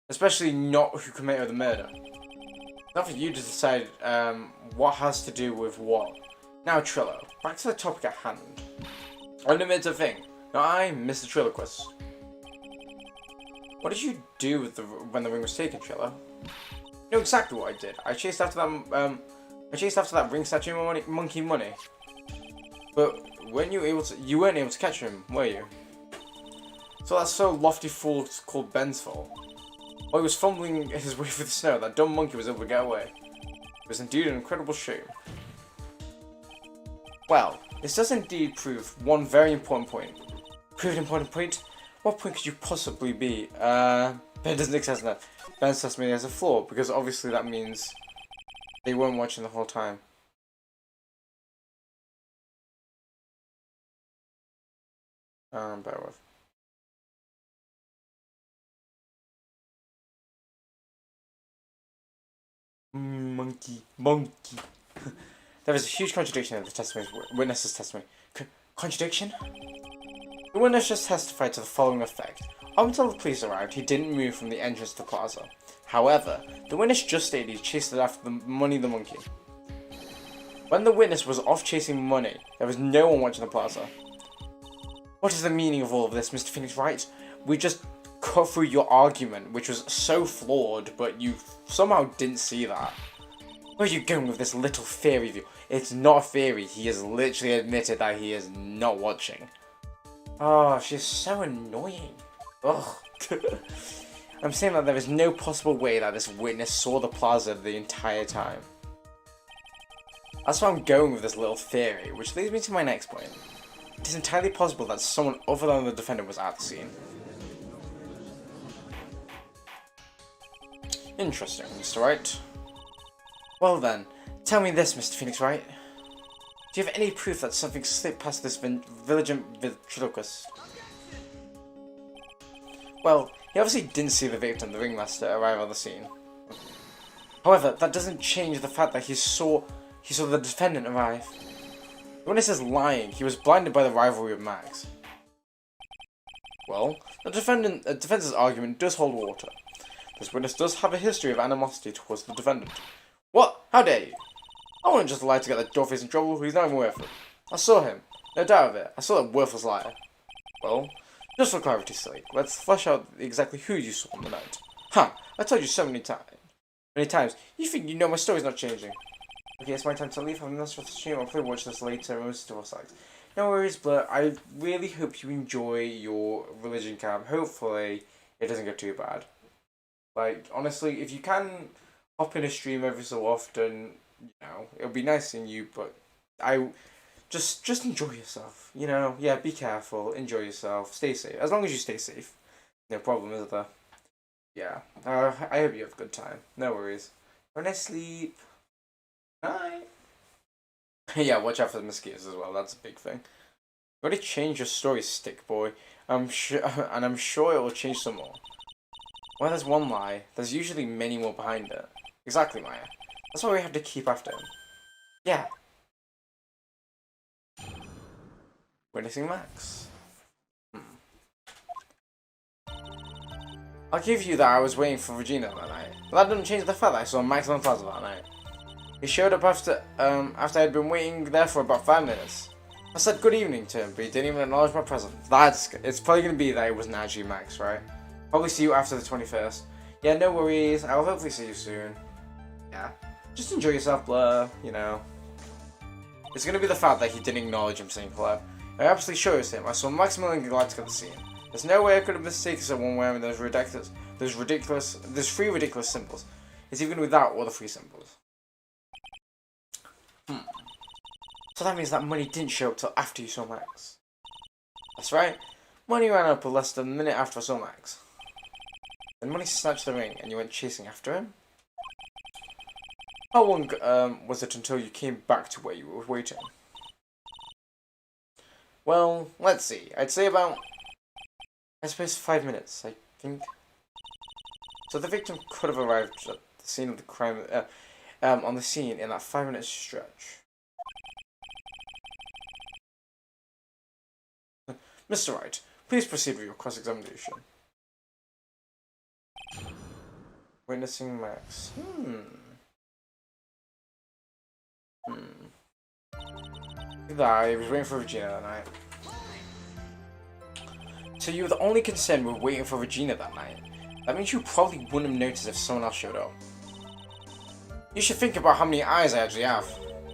Especially not who committed the murder. Not for you to decide, what has to do with what. Now, Trillo, back to the topic at hand. Unlimited thing. Now, I'm Mr. Trilloquist. What did you do with when the ring was taken, Trillo? You know exactly what I did. I chased after that ring statue monkey money. But weren't you weren't able to catch him, were you? So that's so lofty fool called Ben's fault. While he was fumbling his way through the snow, that dumb monkey was able to get away. It was indeed an incredible shame. Well, this does indeed prove one very important point. Prove an important point? What point could you possibly be? Ben doesn't accept that. Ben's testimony has a flaw, because obviously that means they weren't watching the whole time. Bear with. Monkey. There is a huge contradiction in the witness's testimony. Contradiction? The witness just testified to the following effect. Up until the police arrived, he didn't move from the entrance to the plaza. However, the witness just stated he chased it after the monkey. When the witness was off chasing money, there was no one watching the plaza. What is the meaning of all of this, Mr. Phoenix Wright? We just cut through your argument, which was so flawed, but you somehow didn't see that. Where are you going with this little theory view? It's not a theory, he has literally admitted that he is not watching. Oh, she's so annoying. Ugh. I'm saying that there is no possible way that this witness saw the plaza the entire time. That's why I'm going with this little theory, which leads me to my next point. It is entirely possible that someone other than the defendant was at the scene. Interesting, Mr. Wright. Well then, tell me this, Mr. Phoenix Wright. Do you have any proof that something slipped past this vigilant ventriloquist? Well, he obviously didn't see the victim, the ringmaster, arrive on the scene. However, that doesn't change the fact that he saw the defendant arrive. The witness is lying. He was blinded by the rivalry of Max. Well, the defense's argument does hold water. This witness does have a history of animosity towards the defendant. What? How dare you? I wouldn't just lie to get the doorface in trouble. He's not even worth it. I saw him. No doubt of it. I saw that worthless liar. Well, just for clarity's sake, let's flesh out exactly who you saw on the night. Huh, I told you so many times. You think you know my story's not changing. Okay, it's my time to leave. I'm not sure to stream. I'll probably watch this later. Most of us. No worries, but I really hope you enjoy your religion camp. Hopefully, it doesn't get too bad. Like, honestly, if you can hop in a stream every so often, you know, it'll be nice seeing you, but I just enjoy yourself, you know? Yeah, be careful, enjoy yourself, stay safe. As long as you stay safe, no problem, is there? Yeah, I hope you have a good time. No worries. Have a nice sleep. Night. Yeah, watch out for the mosquitoes as well. That's a big thing. You already changed your story, Stick Boy. I'm sure, and I'm sure it will change some more. When there's one lie, there's usually many more behind it. Exactly, Maya. That's why we have to keep after him. Yeah. Witnessing Max. I'll give you that I was waiting for Regina that night, but that doesn't change the fact that I saw Max on the plaza that night. He showed up after I had been waiting there for about 5 minutes. I said good evening to him, but he didn't even acknowledge my presence. It's probably going to be that it wasn't actually Max, right? Probably see you after the 21st. Yeah, no worries. I'll hopefully see you soon. Yeah. Just enjoy yourself, Blur, you know. It's going to be the fact that he didn't acknowledge him saying hello. I'm absolutely sure it's him. I saw Max Milling Galactica at the scene. There's no way I could have mistaken someone wearing those three ridiculous symbols. It's either going to be that or the three symbols. So that means that money didn't show up till after you saw Max. That's right. Money ran up less than a minute after I saw Max. Then Money snatched the ring and you went chasing after him? How long was it until you came back to where you were waiting? Well, let's see. I'd say about, I suppose, 5 minutes, I think. So the victim could have arrived at the scene of the crime, on the scene in that 5-minute stretch. Mr. Wright, please proceed with your cross-examination. Witnessing Max. I was waiting for Regina that night. So you were the only concern with waiting for Regina that night. That means you probably wouldn't have noticed if someone else showed up. You should think about how many eyes I actually have.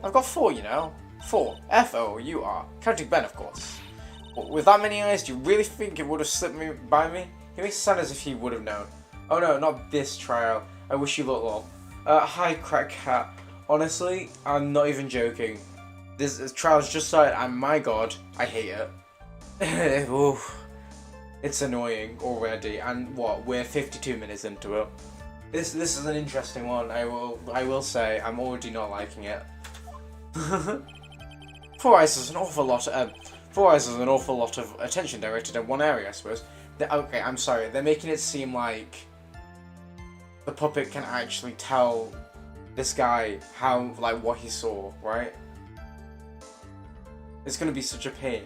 I've got 4, you know. 4. F-O-U-R. Counting Ben, of course. With that many eyes, do you really think it would have slipped by me? He makes it sound as if he would have known. Oh no, not this trial. I wish you luck, lol. Hi, Crack Cat. Honestly, I'm not even joking. This trial's just started, and my god, I hate it. Oof. It's annoying already, and what? We're 52 minutes into it. This is an interesting one. I will say I'm already not liking it. 4 Eyes is an awful lot. 4 Eyes is an awful lot of attention directed at one area, I suppose. Okay, I'm sorry. They're making it seem like the puppet can actually tell this guy how, like, what he saw, right? It's gonna be such a pain.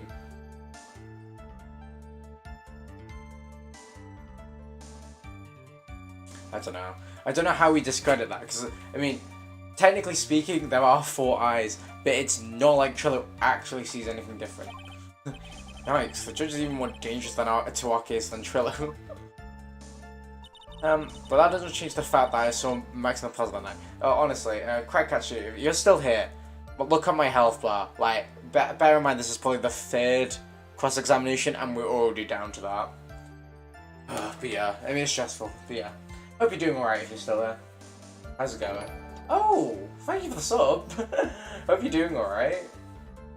I don't know. I don't know how we discredit that, because, I mean, technically speaking, there are 4 eyes, but it's not like Trillo actually sees anything different. Yikes, the judge is even more dangerous to our case than Trillo. But that doesn't change the fact that I saw Max in the plaza that night. Honestly, Crackcatcher, you're still here. But look at my health bar. Like, bear in mind this is probably the 3rd cross-examination, and we're already down to that. But yeah, I mean, it's stressful. But yeah, hope you're doing alright if you're still there. How's it going? Oh, thank you for the sub. Hope you're doing alright.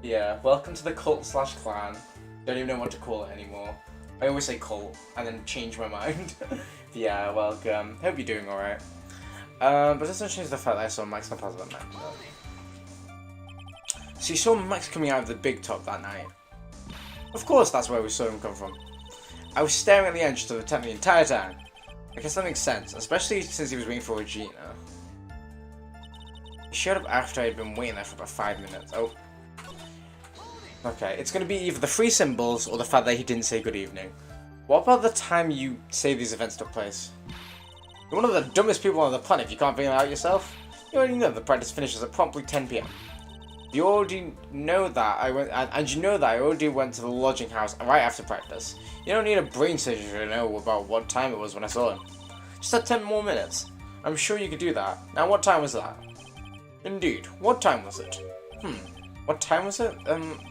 Yeah, welcome to the cult/clan. Don't even know what to call it anymore. I always say cult, and then change my mind. Yeah, welcome. Hope you're doing alright. But this doesn't change the fact that I saw Max in the plaza that night. So you saw Max coming out of the big top that night. Of course that's where we saw him come from. I was staring at the entrance of the tent the entire time. I guess that makes sense, especially since he was waiting for Regina. He showed up after I had been waiting there for about 5 minutes. Oh. Okay, it's going to be either the 3 symbols or the fact that he didn't say good evening. What about the time you say these events took place? You're one of the dumbest people on the planet if you can't figure it out yourself. You already know the practice finishes at promptly 10 PM. You already know that and you know that I already went to the lodging house right after practice. You don't need a brain surgery to know about what time it was when I saw him. Just had 10 more minutes. I'm sure you could do that. Now what time was that? Indeed, what time was it? What time was it?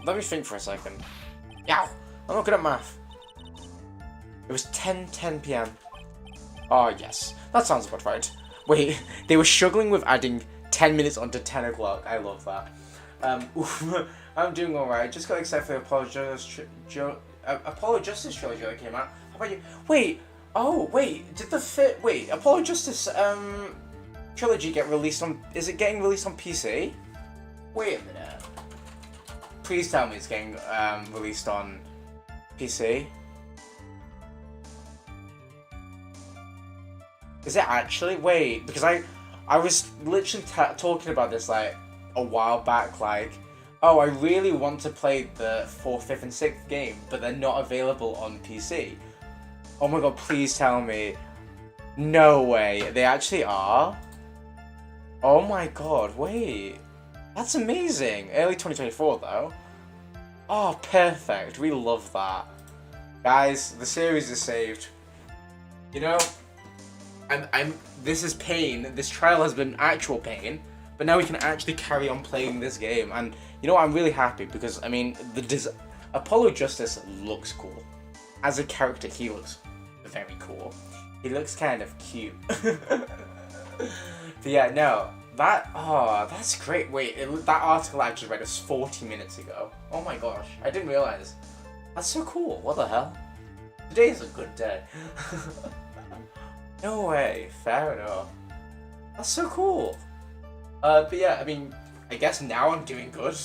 Let me think for a second. Yow! I'm not good at math. It was 10:10 PM. Oh yes, that sounds about right. Wait, they were struggling with adding 10 minutes onto 10 o'clock. I love that. I'm doing alright. Just got excited for the Apollo Justice trilogy that came out. How about you? Wait, did the Apollo Justice trilogy get released on? Is it getting released on PC? Wait a minute. please tell me it's getting released on PC. Is it actually? Wait, because I was literally talking about this like a while back, like, oh, I really want to play the 4th, 5th, and 6th game, but they're not available on PC. Oh my god, please tell me. No way, they actually are? Oh my god, wait. That's amazing. Early 2024 though. Oh, perfect. We love that. Guys, the series is saved. You know, this is pain. This trial has been actual pain, but now we can actually carry on playing this game. And you know what? I'm really happy because, I mean, Apollo Justice looks cool. As a character, he looks very cool. He looks kind of cute. But yeah, no. That's great. Wait, that article I just read was 40 minutes ago. Oh my gosh, I didn't realize. That's so cool. What the hell? Today is a good day. No way. Fair enough. That's so cool. But yeah, I mean, I guess now I'm doing good.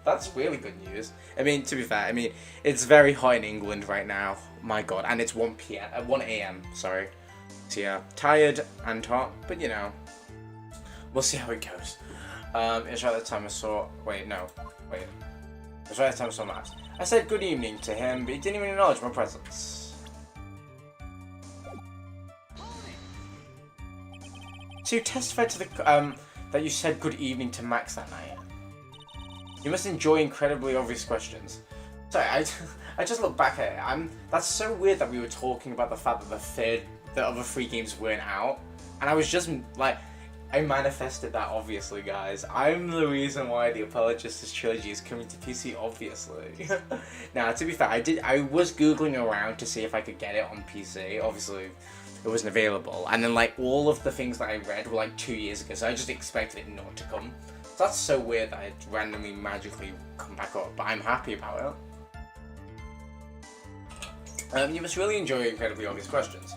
That's really good news. I mean, to be fair, I mean, it's very hot in England right now. My god, and it's 1 a.m. Sorry. So yeah, tired and hot, but you know. We'll see how it goes. It's right the time I saw... Wait, no. Wait. It's right the time I saw Matt. I said good evening to him, but he didn't even acknowledge my presence. So you testified to the... that you said good evening to Max that night. You must enjoy incredibly obvious questions. Sorry, I just look back at it. That's so weird that we were talking about the fact that the other 3 games weren't out. And I was just, like... I manifested that, obviously, guys. I'm the reason why the Apollo Justice trilogy is coming to PC, obviously. Now, to be fair, I was googling around to see if I could get it on PC. Obviously, it wasn't available. And then, like, all of the things that I read were, like, 2 years ago, so I just expected it not to come. So that's so weird that it randomly, magically come back up, but I'm happy about it. You must really enjoy incredibly obvious questions.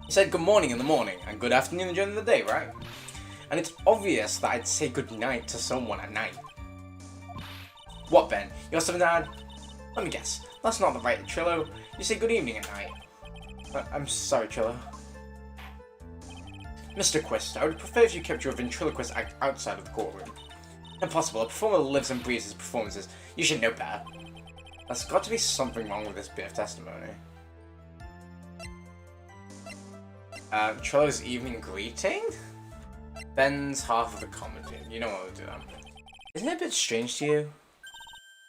You said good morning in the morning, and good afternoon during the day, right? And it's obvious that I'd say good night to someone at night. What, Ben? You're something to add? Let me guess. That's not the right Trillo. You say good evening at night. I'm sorry, Trillo. Mr. Quist, I would prefer if you kept your ventriloquist act outside of the courtroom. Impossible. A performer lives and breathes his performances. You should know better. There's got to be something wrong with this bit of testimony. Trillo's evening greeting? Ben's half of the comedy. You know what we'll do then. Isn't it a bit strange to you?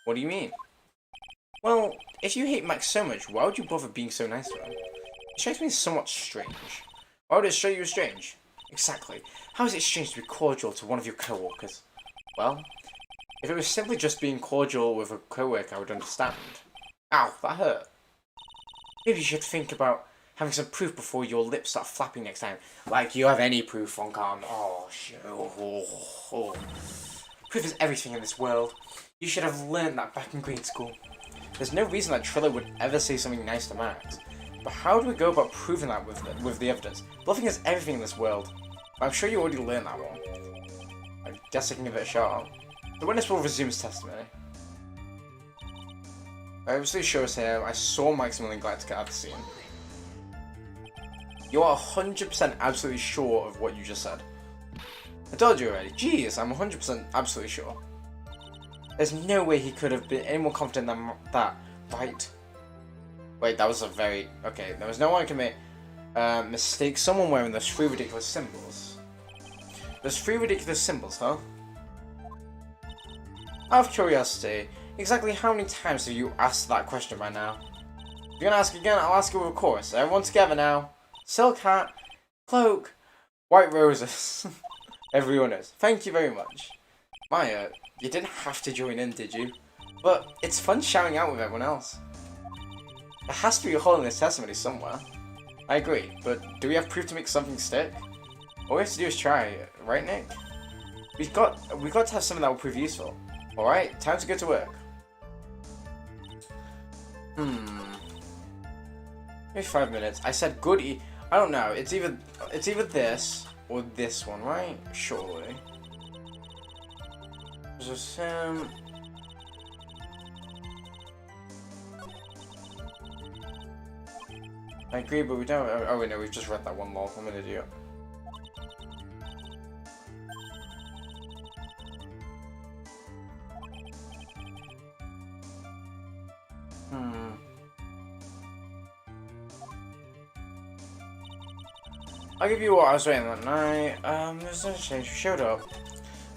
What do you mean? Well, if you hate Max so much, why would you bother being so nice to him? It strikes me as somewhat strange. Why would it strike you as strange? Exactly. How is it strange to be cordial to one of your co-workers? Well, if it was simply just being cordial with a co-worker, I would understand. Ow, that hurt. Maybe you should think about having some proof before your lips start flapping next time. Like you have any proof, Ronkan. Oh, shit. Oh. Proof is everything in this world. You should have learned that back in grade school. There's no reason that Trillo would ever say something nice to Max. But how do we go about proving that with the evidence? Bluffing is everything in this world. I'm sure you already learned that one. I guess I can give it a shot. The witness will resume his testimony. I obviously shows him I saw Maximilian glad to get out of the scene. You are 100% absolutely sure of what you just said. I told you already. Jeez, I'm 100% absolutely sure. There's no way he could have been any more confident than that, right? Wait, that was a very... Okay, there was no one who can make mistake someone wearing those 3 ridiculous symbols. Those 3 ridiculous symbols, huh? Out of curiosity, exactly how many times have you asked that question by now? If you're gonna ask again, I'll ask it with a chorus. Everyone together now. Silk hat, cloak, white roses. Everyone is. Thank you very much. Maya, you didn't have to join in, did you? But it's fun shouting out with everyone else. There has to be a hole in this testimony somewhere. I agree, but do we have proof to make something stick? All we have to do is try, right, Nick? We've got to have something that will prove useful. Alright, time to go to work. Maybe 5 minutes. I said good I don't know, it's either this or this one, right? Surely. Just I agree, but we don't. Oh wait, no, we've just read that one lol. I'm an idiot. I'll give you what I was waiting that night. There's no change. You showed up.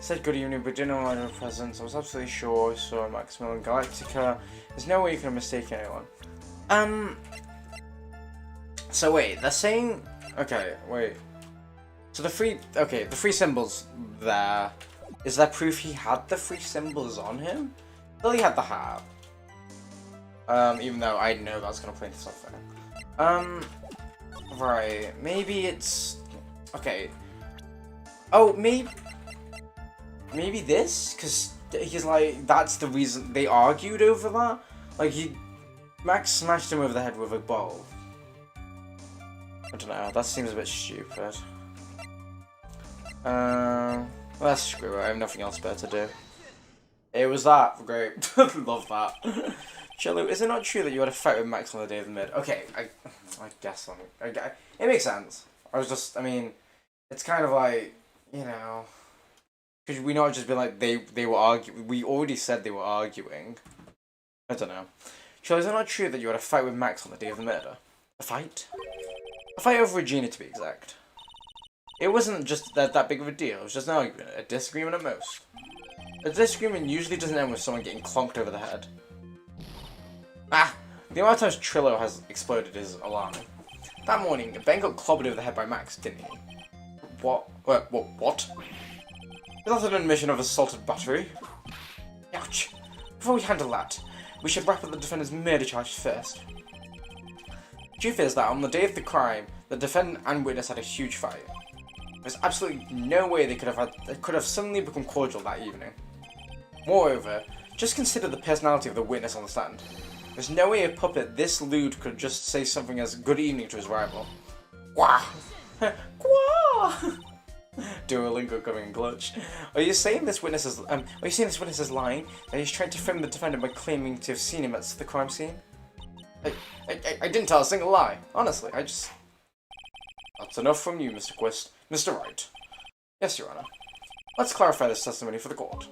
Said good evening, but didn't know I had a presence. I was absolutely sure I saw Maximilian Galactica. There's no way you can have mistaken anyone. So wait, they're saying... Okay, wait. So the three symbols there. Is that proof he had the three symbols on him? Well, he had the hat. Even though I know that's gonna play into something. Right, maybe it's... Okay. Oh, maybe this? Because he's like, that's the reason they argued over that? Like, Max smashed him over the head with a bowl. I don't know, that seems a bit stupid. Let's screw it, I have nothing else better to do. It was that, great. Love that. Chillu, is it not true that you had a fight with Max on the day of the mid? Okay, I guess it makes sense. I mean, it's kind of like, you know, could we not just be like, they were arguing, we already said they were arguing. I don't know. Chillu, is it not true that you had a fight with Max on the day of the murder? A fight? A fight over Regina, to be exact. It wasn't just that big of a deal, it was just an argument, a disagreement at most. A disagreement usually doesn't end with someone getting clonked over the head. Ah! The amount of times Trillo has exploded is alarming. That morning, Ben got clobbered over the head by Max, didn't he? What? What? Is that an admission of assaulted battery? Ouch. Before we handle that, we should wrap up the defendant's murder charge first. The truth is that on the day of the crime, the defendant and witness had a huge fight. There's absolutely no way they could have suddenly become cordial that evening. Moreover, just consider the personality of the witness on the stand. There's no way a puppet this lewd could just say something as good evening to his rival. Wah! Wah! Duolingo coming in clutch. Are you saying this witness is lying? That he's trying to frame the defendant by claiming to have seen him at the crime scene? I didn't tell a single lie. Honestly, That's enough from you, Mr. Quist. Mr. Wright. Yes, Your Honor. Let's clarify this testimony for the court.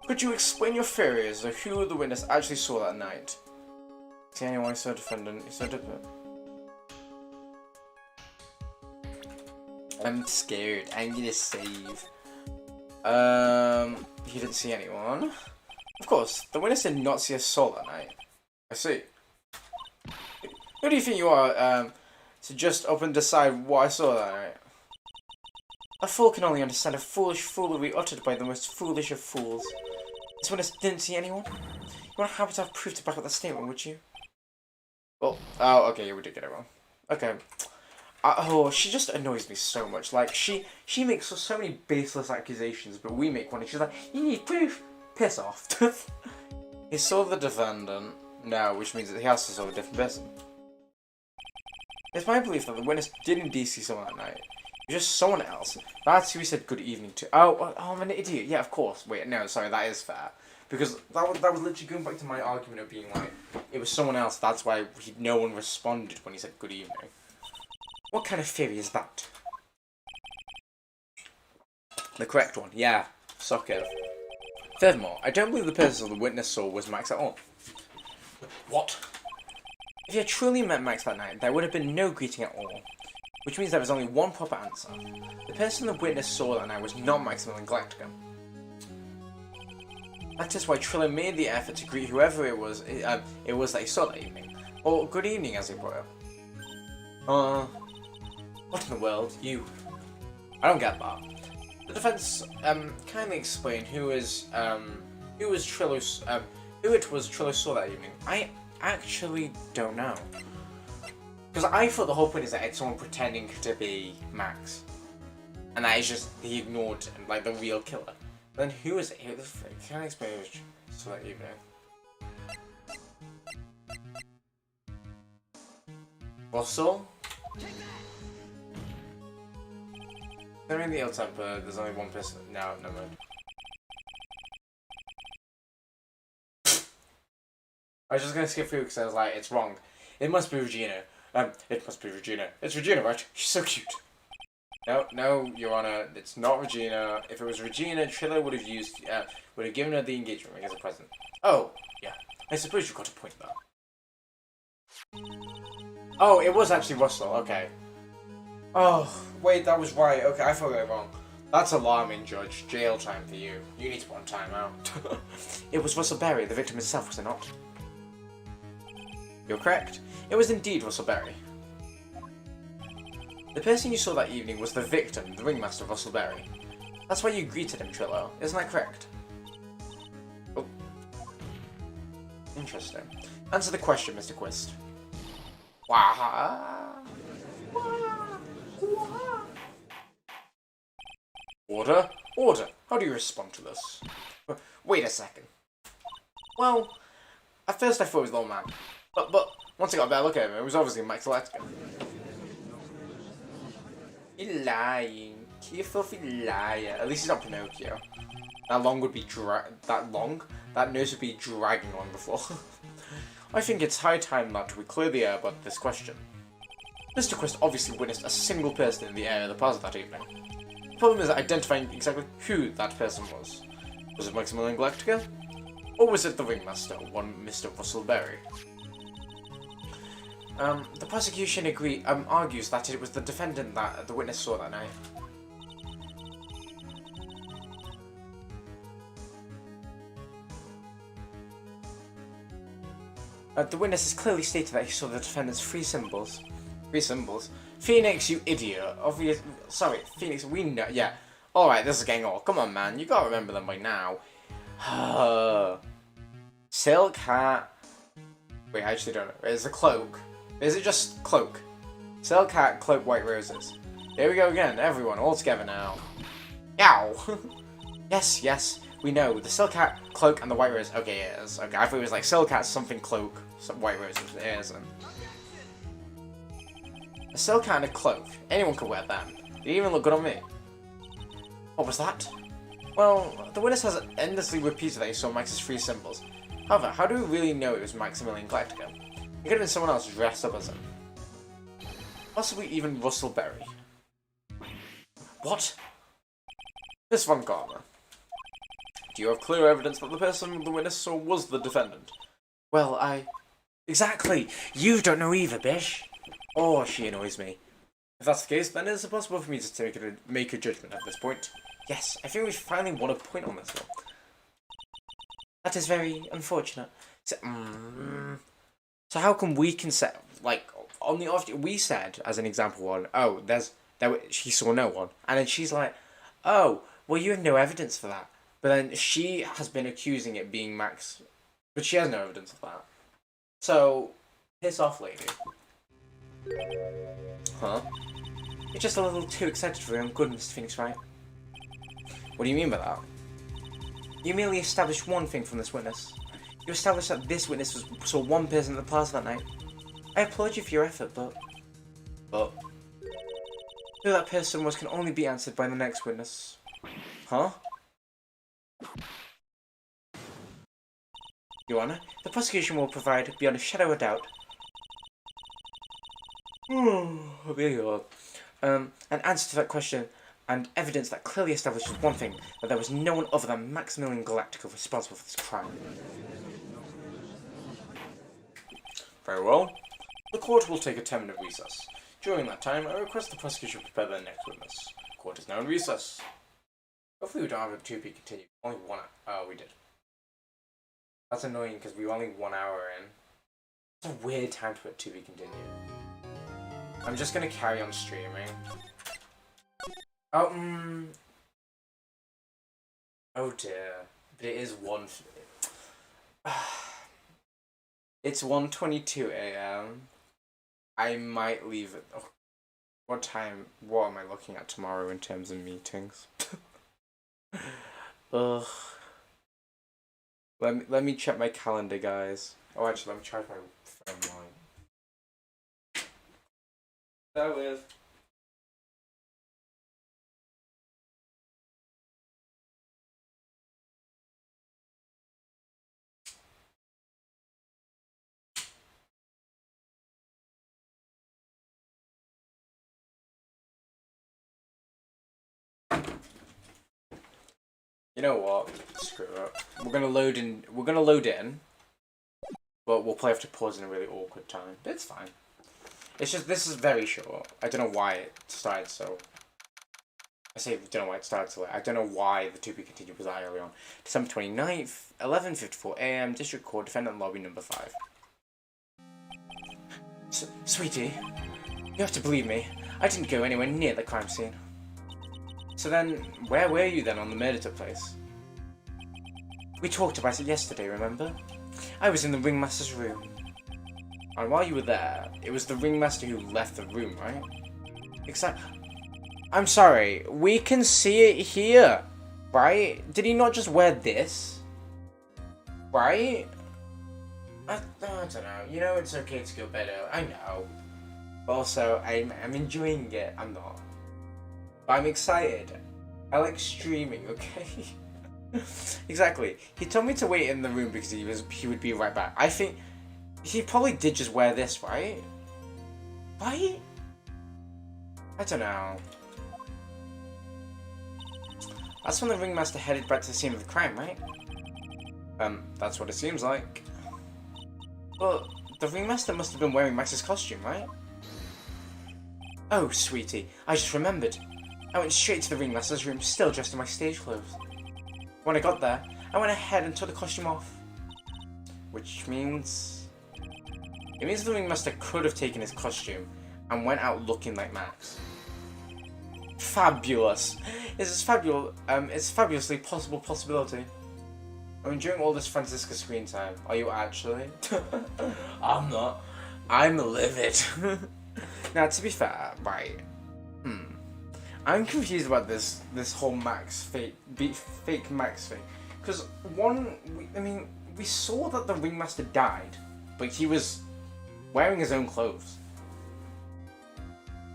Could you explain your theory as to who the witness actually saw that night? See anyone who saw a defendant? I'm scared. I'm gonna save. He didn't see anyone. Of course, the witness did not see a soul that night. I see. Who do you think you are, to just up and decide what I saw that night? A fool can only understand a foolish foolery uttered by the most foolish of fools. This witness didn't see anyone? You wouldn't happen to have proof to back up the statement, would you? Well, oh, okay, we did get it wrong. Okay. Oh, she just annoys me so much. Like, she makes so many baseless accusations, but we make one and she's like, you need proof! Piss off. He saw the defendant. No, which means that he has to saw a different person. It's my belief that the witness did indeed see someone that night. It was just someone else. That's who he said good evening to. Oh, I'm an idiot. Yeah, of course. Wait, no, sorry, that is fair. Because that was literally going back to my argument of being like, it was someone else, that's why no one responded when he said good evening. What kind of theory is that? The correct one, yeah. Suck it. Furthermore, I don't believe the person the witness saw was Max at all. What? If you had truly met Max that night, there would have been no greeting at all. Which means there was only one proper answer. The person the witness saw that night was not Maximilian Galactica. That is why Trillo made the effort to greet whoever it was that he saw that evening. Or good evening, as he put it. What in the world? You. I don't get that. The defense kindly explain who it was Trillo saw that evening. I actually don't know. Because I thought the whole point is that it's someone pretending to be Max. And that is just, he ignored him, like the real killer. Then who is it? Can I explain who saw that evening? Russell? They're in the ill temper, there's only one person. No, never mind. I was just gonna skip through because I was like, it's wrong. It must be Regina. It must be Regina. It's Regina, right? She's so cute. No, no, Your Honor, it's not Regina. If it was Regina, Triller would have given her the engagement ring as a present. Oh, yeah. I suppose you got a point there. Oh, it was actually Russell. Okay. Oh, wait, that was right. Okay, I thought I got it wrong. That's alarming, Judge. Jail time for you. You need to put on time out. It was Russell Berry, the victim himself, was it not? You're correct. It was indeed Russell Berry. The person you saw that evening was the victim, the ringmaster, Russell Berry. That's why you greeted him, Trillo. Isn't that correct? Oh. Interesting. Answer the question, Mr. Quist. Order? Order. How do you respond to this? Wait a second. Well, at first I thought it was the old man. But once I got a better look at him, it was obviously Mike Selectica. You're lying. You filthy liar. At least he's not Pinocchio. That nose would be dragging on the floor. I think it's high time that we clear the air about this question. Mr. Quist obviously witnessed a single person in the area of the plaza that evening. The problem is identifying exactly who that person was. Was it Maximilian Galactica? Or was it the ringmaster, one Mr. Russell Berry? The prosecution argues that it was the defendant that the witness saw that night. The witness has clearly stated that he saw the defendant's three symbols. Three symbols? Phoenix, you idiot. Sorry, Phoenix, we know. Yeah. Alright, this is getting old. Come on, man. You gotta remember them by now. Silk hat. Wait, I actually don't know. It's a cloak. Is it just cloak? Silk hat, cloak, white roses. Here we go again. Everyone, all together now. Yow! Yes, we know. The silk hat, cloak, and the white rose. Okay, it is. Okay, I thought it was like silk hat, something cloak, some white roses. It isn't. A silk hat and a cloak. Anyone could wear them. They even look good on me. What was that? Well, the witness has endlessly repeated that he saw Max's three symbols. However, how do we really know it was Maximilian Galactica? It could have been someone else dressed up as him. Possibly even Russell Berry. What? Miss Von Garner. Do you have clear evidence that the person the witness saw was the defendant? Well, Exactly! You don't know either, Bish! Oh, she annoys me. If that's the case, then it's impossible for me to make a judgment at this point. Yes, I think we finally won a point on this one. That is very unfortunate. So how come we can say, like, on the off, we said, as an example one, oh, she saw no one. And then she's like, oh, well, you have no evidence for that. But then she has been accusing it being Max, but she has no evidence of that. So, piss off, lady. Huh? You're just a little too excited for your own good, Mr. Phoenix, right? What do you mean by that? You merely established one thing from this witness. You established that this witness saw one person at the plaza that night. I applaud you for your effort, but who that person was can only be answered by the next witness. Huh? Your Honor, the prosecution will provide, beyond a shadow of doubt, an answer to that question and evidence that clearly establishes one thing, that there was no one other than Maximilian Galactica responsible for this crime. Very well. The court will take a 10-minute recess. During that time, I request the prosecution prepare their next witness. The court is now in recess. Hopefully we don't have a 2P continue. Only 1 hour. Oh, we did. That's annoying because we were only 1 hour in. It's a weird time to put 2P continue. I'm just gonna carry on streaming. Oh dear. But it is it's 1:22 a.m. I might leave it. Oh, what am I looking at tomorrow in terms of meetings? Ugh. Let me check my calendar, guys. Oh, actually, let me charge my phone line. That with. know what? Screw it. We're gonna load in. We're gonna load in. But we'll play after pause in a really awkward time. It's fine. It's just this is very short. I don't know why it started so. I say I don't know why it started so late. I don't know why the to be continued was that early on. December 29th, 11:54 a.m. District Court, Defendant Lobby number 5. Sweetie, you have to believe me. I didn't go anywhere near the crime scene. So then, where were you then on the murder took place? We talked about it yesterday, remember? I was in the ringmaster's room. And while you were there, it was the ringmaster who left the room, right? Exactly. I'm sorry, we can see it here, right? Did he not just wear this? Right? I don't know. You know, it's okay to go better. I know. But also, I'm enjoying it. I'm not. But I'm excited. I like streaming, okay? Exactly. He told me to wait in the room because he would be right back. I think he probably did just wear this, right? Right? I don't know. That's when the ringmaster headed back to the scene of the crime, right? That's what it seems like. But the ringmaster must have been wearing Max's costume, right? Oh, sweetie, I just remembered. I went straight to the ringmaster's room, still dressed in my stage clothes. When I got there, I went ahead and took the costume off. Which means... It means the ringmaster could have taken his costume and went out looking like Max. Fabulous! It's fabulously possible possibility. I mean, during all this Francisca screen time, are you actually? I'm not. I'm livid. Now, to be fair, right? I'm confused about this whole Max fake Max thing, because we saw that the ringmaster died, but he was wearing his own clothes.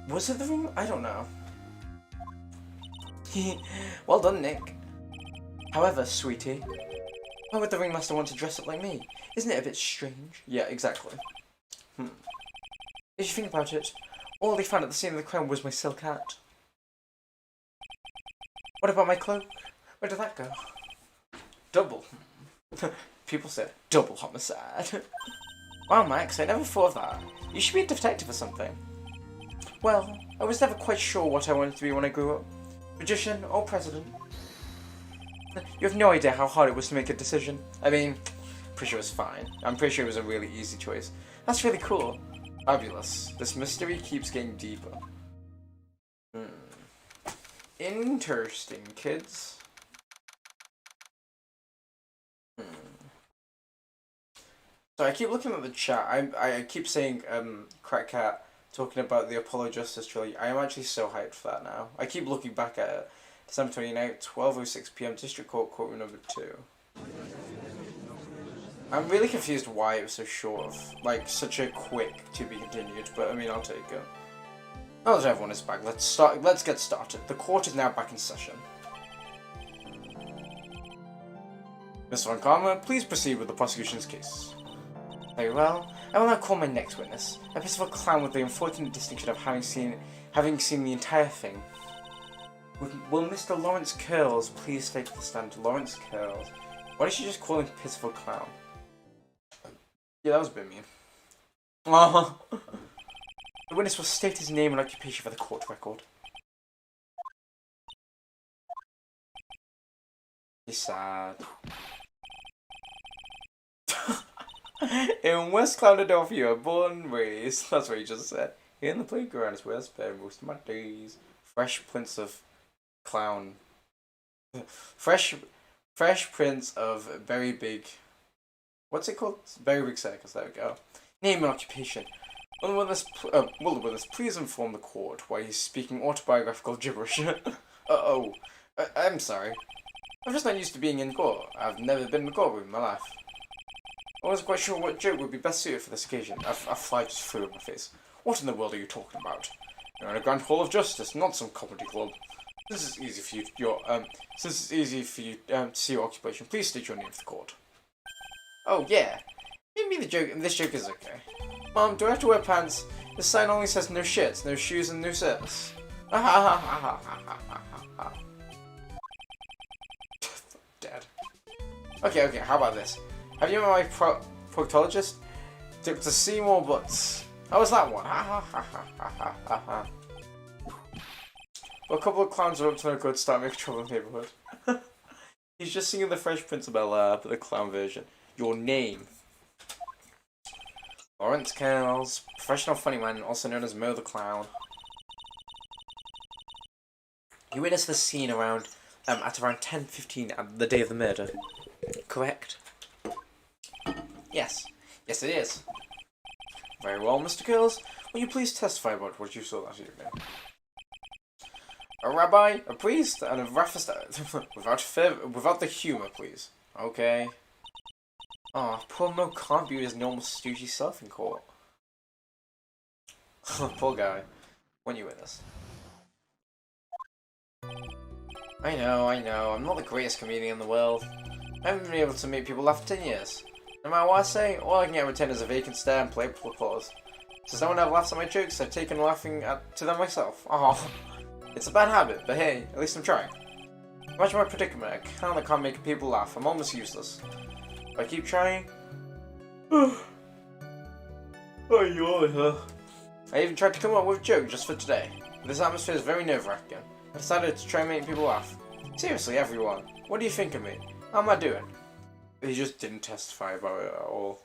Was it the ring? I don't know. Well done, Nick. However, sweetie, why would the ringmaster want to dress up like me? Isn't it a bit strange? Yeah, exactly. If you think about it, all they found at the scene of the crime was my silk hat. What about my cloak? Where did that go? Double. People said double homicide. Wow, Max, I never thought of that. You should be a detective or something. Well, I was never quite sure what I wanted to be when I grew up. Magician or president. You have no idea how hard it was to make a decision. I mean, pretty sure it was fine. I'm pretty sure it was a really easy choice. That's really cool. Fabulous. This mystery keeps getting deeper. Interesting, kids. So I keep looking at the chat. I keep saying Crack Cat talking about the Apollo Justice trilogy. I am actually so hyped for that now. I keep looking back at it. December 29th, 12:06 p.m. District Court, courtroom number 2. I'm really confused why it was so short, like such a quick to be continued. But I mean, I'll take it. Now that everyone is back, let's get started. The court is now back in session. Mr. Von Karma, please proceed with the prosecution's case. Very well. I will now call my next witness, a pitiful clown with the unfortunate distinction of having seen the entire thing. Will Mr. Lawrence Curls please take the stand? Lawrence Curls. Why did she just call him pitiful clown? Yeah, that was a bit mean. Oh. The witness will state his name and occupation for the court record. He's sad. In West Clownadelphia, born and raised. That's what he just said. Here in the playground is where I spend most of my days. Fresh Prince of Clown. Fresh Prince of Very Big. What's it called? Very Big Circus. There we go. Name and occupation. Will the witness please inform the court why he's speaking autobiographical gibberish? I'm sorry. I'm just not used to being in court. I've never been in a courtroom in my life. I wasn't quite sure what joke would be best suited for this occasion. A fly just flew in my face. What in the world are you talking about? You're in a grand hall of justice, not some comedy club. Since it's easy for you to see your occupation, please state your name for the court. Oh yeah, maybe this joke is okay. Mom, do I have to wear pants? This sign only says no shirts, no shoes, and no service. Okay, how about this? Have you met my proctologist? Dr. Seymour Butts. How was that one? Ha ha ha ha ha ha ha. Well, a couple of clowns are up to no good, start making trouble in the neighborhood. He's just singing the Fresh Prince of Bel-Air, but the clown version. Your name. Lawrence Kells, professional funny man, also known as Mo the Clown. You witnessed the scene around at around 10:15 on the day of the murder. Correct? Yes. Yes, it is. Very well, Mr. Kells. Will you please testify about what you saw that evening? A rabbi, a priest, and a raffista. without the humor, please. Okay. Oh, poor Mo can't be his normal stoogey self in court. Poor guy. When you witness. I know. I'm not the greatest comedian in the world. I haven't been able to make people laugh for 10 years. No matter what I say, all I can get returned is a vacant stare and playful applause. Since no one ever laughs at my jokes, I've taken laughing to them myself. Oh, it's a bad habit, but hey, at least I'm trying. Imagine my predicament. I can't make people laugh. I'm almost useless. If I keep trying... I even tried to come up with a joke just for today. But this atmosphere is very nerve-wracking. I decided to try and make people laugh. Seriously, everyone. What do you think of me? How am I doing? He just didn't testify about it at all.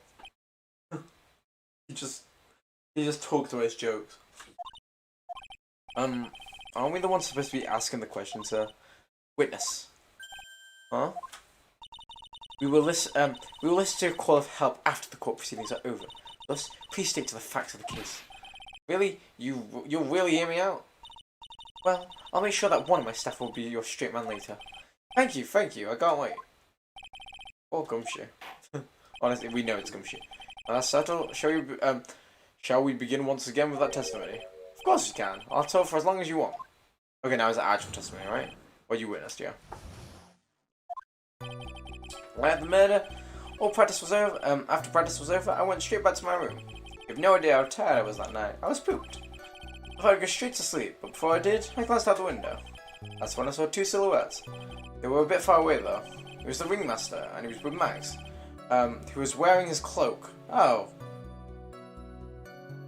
He just talked about his jokes. Aren't we the ones supposed to be asking the questions, sir? Witness. Huh? We will listen to your call of help after the court proceedings are over. Thus, please stick to the facts of the case. Really? You'll really hear me out? Well, I'll make sure that one of my staff will be your straight man later. Thank you, I can't wait. Or Gumshoe. Honestly, we know it's Gumshoe. Now that's settled. Shall we begin once again with that testimony? Of course you can. I'll tell for as long as you want. Okay, now is the actual testimony, right? Or you witnessed, yeah. Right at the murder, after practice was over, I went straight back to my room. You have no idea how tired I was that night. I was pooped. I thought I'd go straight to sleep, but before I did, I glanced out the window. That's when I saw two silhouettes. They were a bit far away though. It was the ringmaster, and he was with Max. He was wearing his cloak. Oh.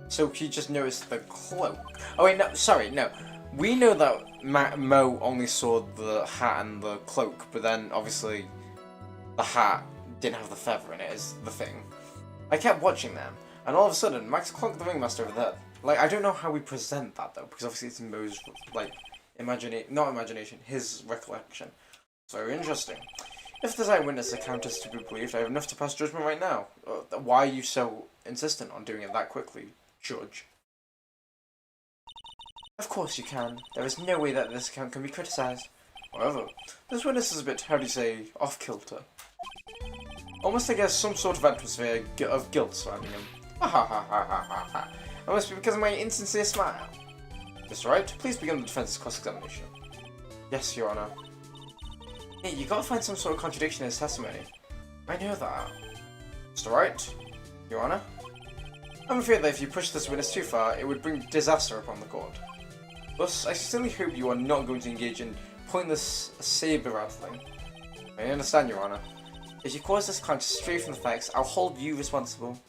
So he just noticed the cloak. Oh wait, no, sorry, no. We know that Mo only saw the hat and the cloak, but then obviously the hat didn't have the feather in it, is the thing. I kept watching them, and all of a sudden, Max clonked the ringmaster over there. Like, I don't know how we present that though, because obviously it's Mo's, like, his recollection. It's very interesting. If this eyewitness account is to be believed, I have enough to pass judgment right now. Why are you so insistent on doing it that quickly, Judge? Of course you can. There is no way that this account can be criticised. However, this witness is a bit, how do you say, off-kilter. Almost like there's some sort of atmosphere of guilt surrounding him. Ha ha ha ha ha ha ha. That must be because of my insincere smile. Mr. Wright, please begin the defense's cross-examination. Yes, Your Honor. Hey, you gotta find some sort of contradiction in his testimony. I know that. Mr. Wright, Your Honor. I'm afraid that if you push this witness too far, it would bring disaster upon the court. Thus, I sincerely hope you are not going to engage in pointless saber-rattling. I understand, Your Honor. If you cause this crime to stray from the facts, I'll hold you responsible.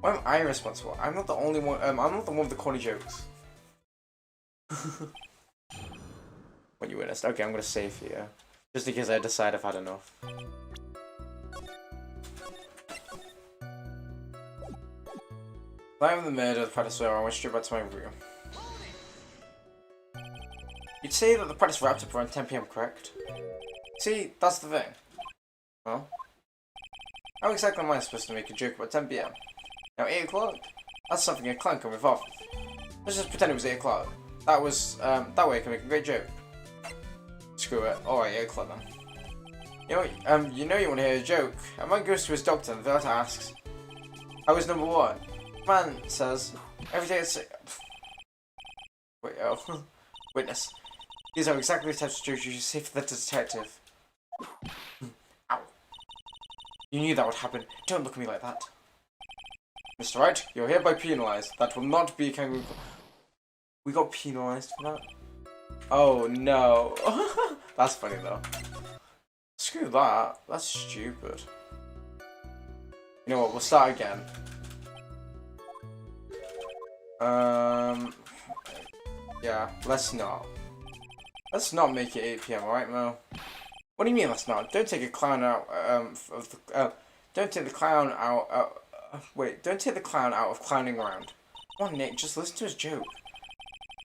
Why am I responsible? I'm not the only one. I'm not the one with the corny jokes. When you witnessed. Okay, I'm gonna save here, just in case I decide I've had enough. Time of the murder of the practice I went straight back to my room. You'd say that the practice wrapped up around 10 PM, correct? See, that's the thing. Huh? How exactly am I supposed to make a joke about 10 PM? Now 8 o'clock? That's something a clown can riff off. Let's just pretend it was 8 o'clock. That way I can make a great joke. Screw it. Alright, 8 o'clock then. You know you want to hear a joke. A man goes to his doctor and the doctor asks, how is number 1? The man says, every day it's... Wait, oh. Witness. These are exactly the types of jokes you should say for the detective. Ow. You knew that would happen. Don't look at me like that. Mr. Wright, you're hereby penalised. That will not be a kangaroo. We got penalised for that? Oh no. That's funny though. Screw that. That's stupid. You know what? We'll start again. Yeah, let's not. Let's not make it 8 PM, alright, Mo? What do you mean, let's not? Don't take a clown out, don't take the clown out, wait, don't take the clown out of clowning around. Come on, Nick, just listen to his joke.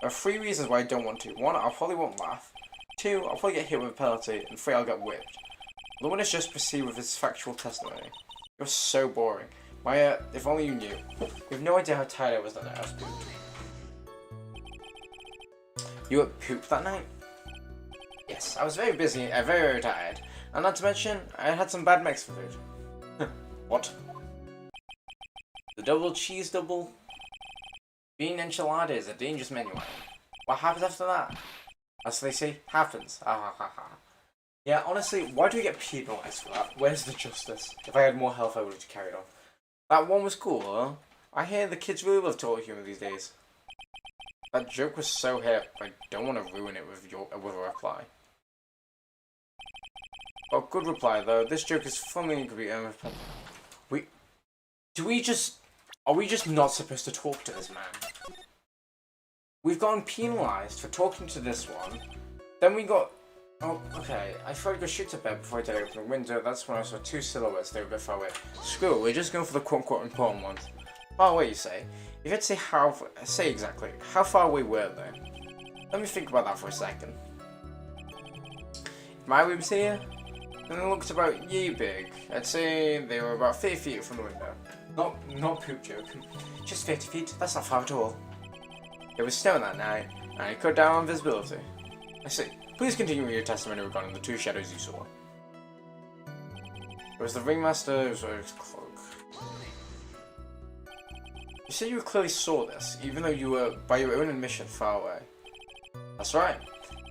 There are 3 reasons why I don't want to. 1, I probably won't laugh. 2, I'll probably get hit with a penalty. And 3, I'll get whipped. The one is just proceed with his factual testimony. You're so boring. Maya, if only you knew. You have no idea how tired I was that night. I was pooped. You were pooped that night? Yes, I was very busy and very tired. And not to mention, I had some bad Mexican food. What? The double cheese double bean enchilada is a dangerous menu item. What happens after that? As they say, happens. Yeah, honestly, why do we get penalized for that? Where's the justice? If I had more health, I would have carried on. That one was cool, huh? I hear the kids really love total humor these days. That joke was so hip, I don't want to ruin it with a reply. Well, good reply though. This joke is funny and could be are we just not supposed to talk to this man? We've gotten penalised for talking to this one. Then we got... Oh, okay. I thought I'd go shoot to bed before I did open the window. That's when I saw 2 silhouettes. They were a bit far away. Screw it, we're just going for the quote-unquote important ones. Far away, you say? If you had to say exactly, how far away were they? Let me think about that for a second. If my room's here, then they looked about yay big. I'd say they were about 30 feet from the window. Not poop joke. Just 50 feet, that's not far at all. It was snowing that night, and I cut down on visibility. I see. Please continue with your testimony regarding the 2 shadows you saw. It was the ringmaster, it was his cloak. You said you clearly saw this, even though you were, by your own admission, far away. That's right.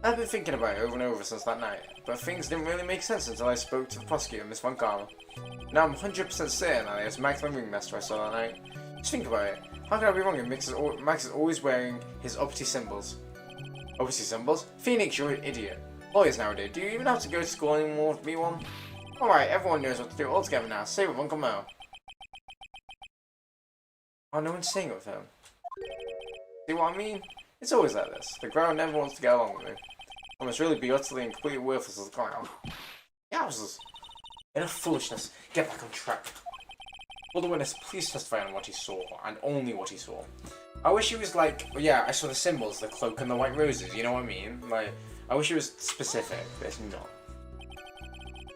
I've been thinking about it over and over since that night, but things didn't really make sense until I spoke to the prosecutor, Miss Von Karma. Now I'm 100% certain that it was Max the ringmaster I saw that night. Just think about it. How can I be wrong if Max is always wearing his uppity symbols? Uppity symbols? Phoenix, you're an idiot. Lawyers nowadays, do you even have to go to school anymore to be one? Alright, everyone knows what to do all together now. Say with Uncle Mo. Oh, no one's saying it with him. See what I mean? It's always like this. The crowd never wants to get along with me. I must really be utterly and completely worthless as a clown. Yowzers. Enough foolishness. Get back on track. Will the witness please testify on what he saw, and only what he saw? I wish he was like, well, yeah, I saw the symbols, the cloak and the white roses, you know what I mean? Like, I wish he was specific, but it's not.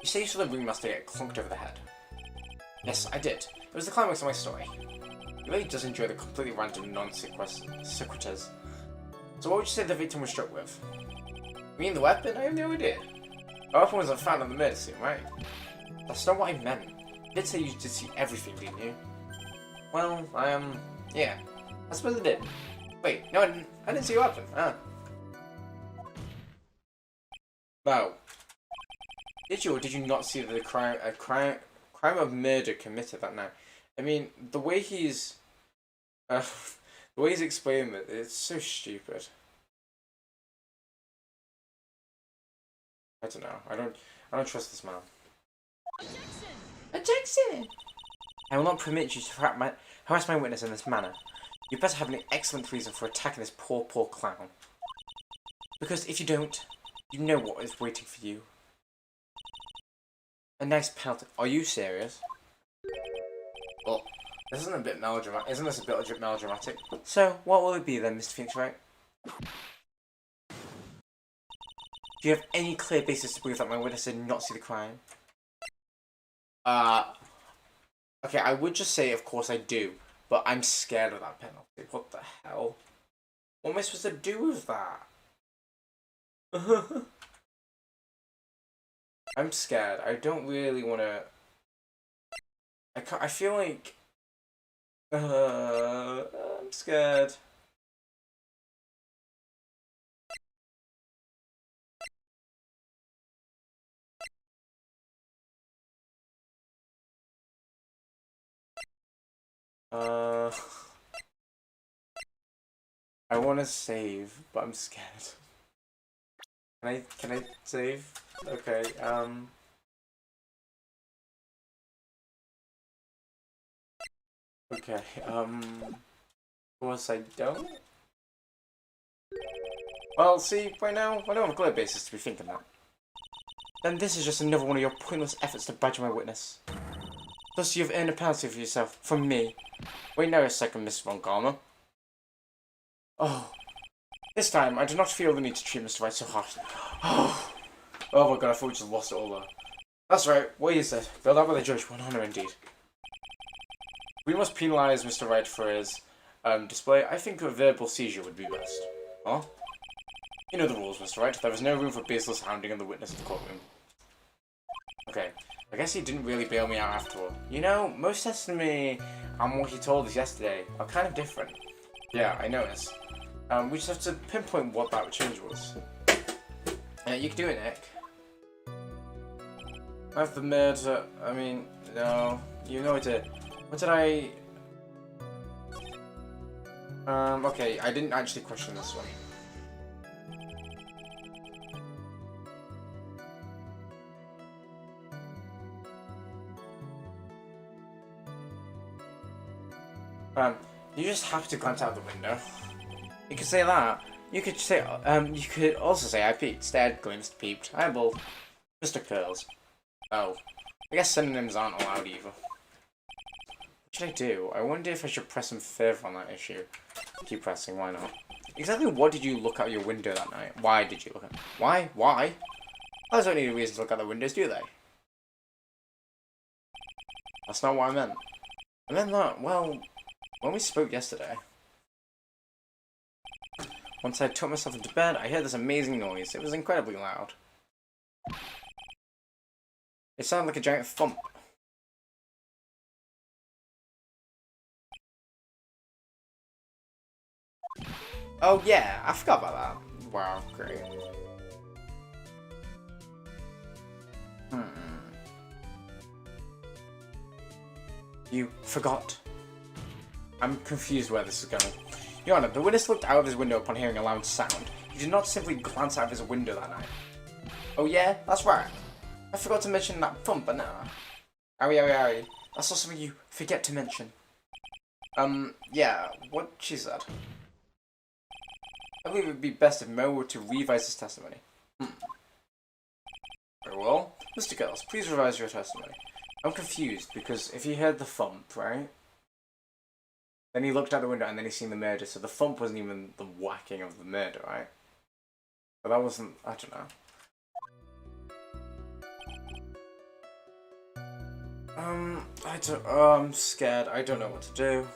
You say you saw the ringmaster get clunked over the head. Yes, I did. It was the climax of my story. He really does enjoy the completely random non-sequiturs. So what would you say the victim was struck with? You mean the weapon? I have no idea. The weapon wasn't found on the murder scene, right? That's not what I meant. You did say you did see everything, didn't you? Well, yeah. I suppose I did. Wait, no, I didn't see your weapon. No. Did you or did you not see the crime of murder committed that night? I mean, the way he's explaining it, it's so stupid. I don't know. I don't trust this man. Objection! I will not permit you to harass my witness in this manner. You better have an excellent reason for attacking this poor clown. Because if you don't, you know what is waiting for you. A nice penalty. Are you serious? Well, this isn't a bit melodramatic. Isn't this a bit melodramatic? So, what will it be then, Mr. Phoenix Wright? Do you have any clear basis to believe that my witness did not see the crime? Okay, I would just say, of course I do, but I'm scared of that penalty. What the hell? What am I supposed to do with that? I'm scared. I don't really want to... I feel like... I'm scared. I want to save, but I'm scared. Can I save? Okay, Okay, of course I don't. Well, see, right now, I don't have a clear basis to be thinking that. Then this is just another one of your pointless efforts to badger my witness. Thus, you've earned a penalty for yourself, from me. Wait now a second, Miss Von Karma. Oh, this time, I do not feel the need to treat Mr. Wright so harshly. Oh my god, I thought we just lost it all there. That's right, what is it? Build out by the judge, one honor indeed. We must penalise Mr. Wright for his display. I think a verbal seizure would be best. Huh? You know the rules, Mr. Wright. There is no room for baseless hounding of the witness in the courtroom. Okay, I guess he didn't really bail me out after all. You know, most testimony and what he told us yesterday are kind of different. Yeah, I noticed. We just have to pinpoint what that change was. You can do it, Nick. After the murder, I mean, no, you know I did. What did I... okay, I didn't actually question this one. You just have to glance out the window. You could say that. You could say, you could also say I peeped, stared, glimpsed, peeped, eyeballed, Mr. Curls. Oh, I guess synonyms aren't allowed either. What should I do? I wonder if I should press him further on that issue. Keep pressing, why not? Exactly what did you look out your window that night? Why did you look at? Why? Why? Others don't need a reason to look out the windows, do they? That's not what I meant. I meant that, well, when we spoke yesterday. Once I took myself into bed, I heard this amazing noise. It was incredibly loud. It sounded like a giant thump. Oh yeah, I forgot about that. Wow, great. You forgot? I'm confused where this is going. Your Honor, the witness looked out of his window upon hearing a loud sound. He did not simply glance out of his window that night. Oh yeah, that's right. I forgot to mention that thump, but nah. Ari. That's not something you forget to mention. Yeah, what she said. I believe it would be best if Mo were to revise his testimony. Very well. Mr. Girls, please revise your testimony. I'm confused, because if he heard the thump, right? Then he looked out the window and then he seen the murder, so the thump wasn't even the whacking of the murder, right? But that wasn't, I don't know. I'm scared. I don't know what to do.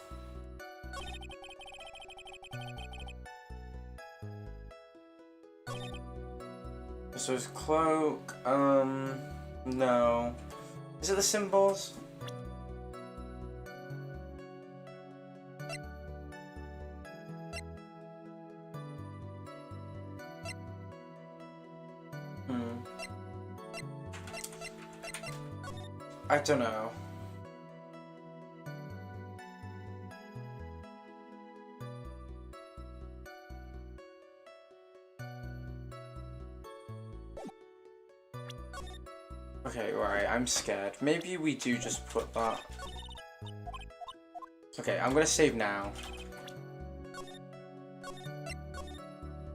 So his cloak, no. Is it the symbols? I don't know. Okay, right, I'm scared. Maybe we do just put that. Okay, I'm gonna save now.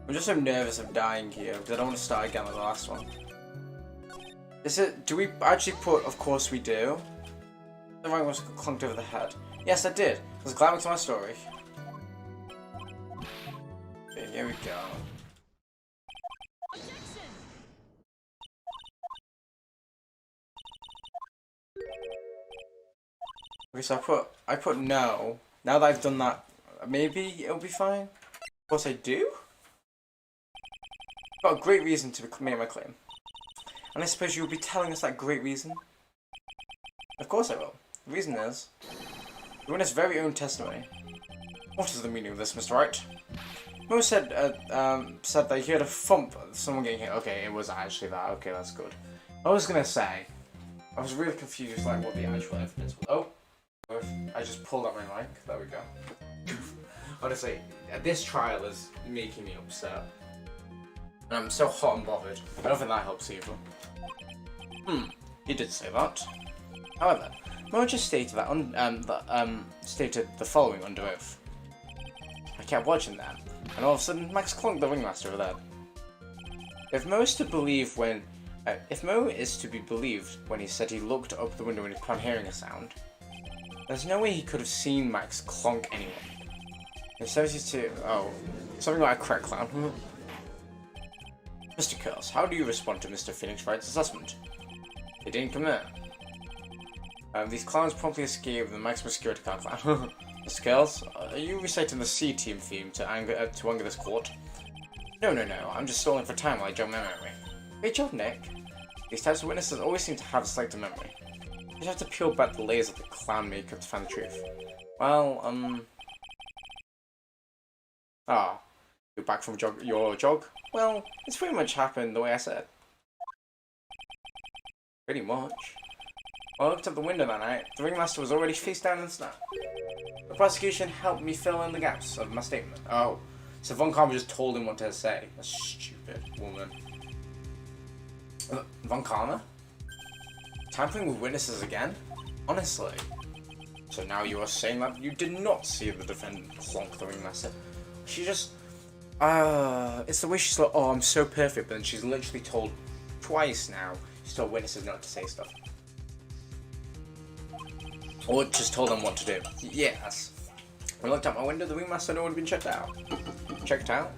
I'm just so nervous of dying here, because I don't want to start again like the last one. Is it, do we actually put, of course we do? The right was clunked over the head. Yes, I did. There's a climax to my story. Okay, here we go. Okay, so I put no. Now that I've done that, maybe it'll be fine. Of course I do. Got a great reason to make my claim. And I suppose you'll be telling us that great reason? Of course I will. The reason is, the witness' very own testimony. What is the meaning of this, Mr. Wright? Mo said that he heard a thump of someone getting hit. Okay, it was actually that. Okay, that's good. I was gonna say, I was really confused, like, what the actual evidence was. Oh, I just pulled up my mic. There we go. Honestly, this trial is making me upset. And I'm so hot and bothered. I don't think that helps either. He did say that. However, Mo just stated stated the following under oath. I kept watching that, and all of a sudden, Max clunked the ringmaster over there. If Mo is to be believed when he said he looked up the window upon hearing a sound, there's no way he could have seen Max clonk anyone. In 72, something like a correct clown. Mr. Curls, how do you respond to Mr. Phoenix Wright's assessment? He didn't come there. These clowns promptly escaped the maximum security car clown. Mr. Curls, are you reciting the C-Team theme to anger this court? No, I'm just stalling for time while I jog my memory. Great job, Nick. These types of witnesses always seem to have a selective memory. You just have to peel back the layers of the clown makeup to find the truth. Well, you're back from your jog? Well, it's pretty much happened the way I said. Pretty much. When I looked up the window that night, the ringmaster was already face down in the snow. The prosecution helped me fill in the gaps of my statement. Oh, so Von Karma just told him what to say. A stupid woman. Von Karma? Tampering with witnesses again? Honestly. So now you are saying that you did not see the defendant clonk the ringmaster. She just... it's the way she's like, oh, I'm so perfect, but then she's literally told twice now, she's told witnesses not to say stuff. Or just told them what to do. Yes. When I looked out my window, the ringmaster had already been checked out. Checked out?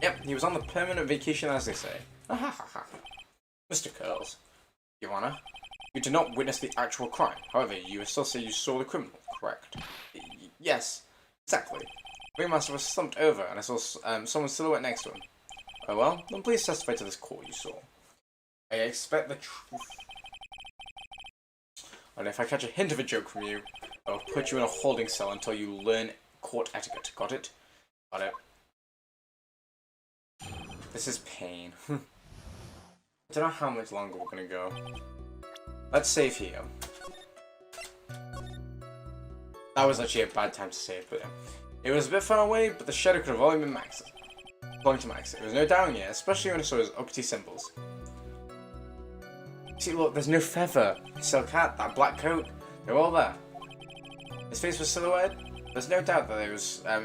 Yep, he was on the permanent vacation, as they say. Mr. Curls, Your Honor, you did not witness the actual crime. However, you still say you saw the criminal, correct? Yes, exactly. The ringmaster was slumped over, and I saw someone's silhouette next to him. Oh well, then please testify to this court you saw. I expect the truth. And if I catch a hint of a joke from you, I will put you in a holding cell until you learn court etiquette. Got it? Got it. This is pain. I don't know how much longer we're gonna go. Let's save here. That was actually a bad time to save, but it was a bit far away, but the shadow could have only been Max. Belonging to Max. There was no doubting it, especially when I saw his uppity symbols. See, look, there's no feather. Silk hat, that black coat, they're all there. His face was silhouetted. There's no doubt that it was him.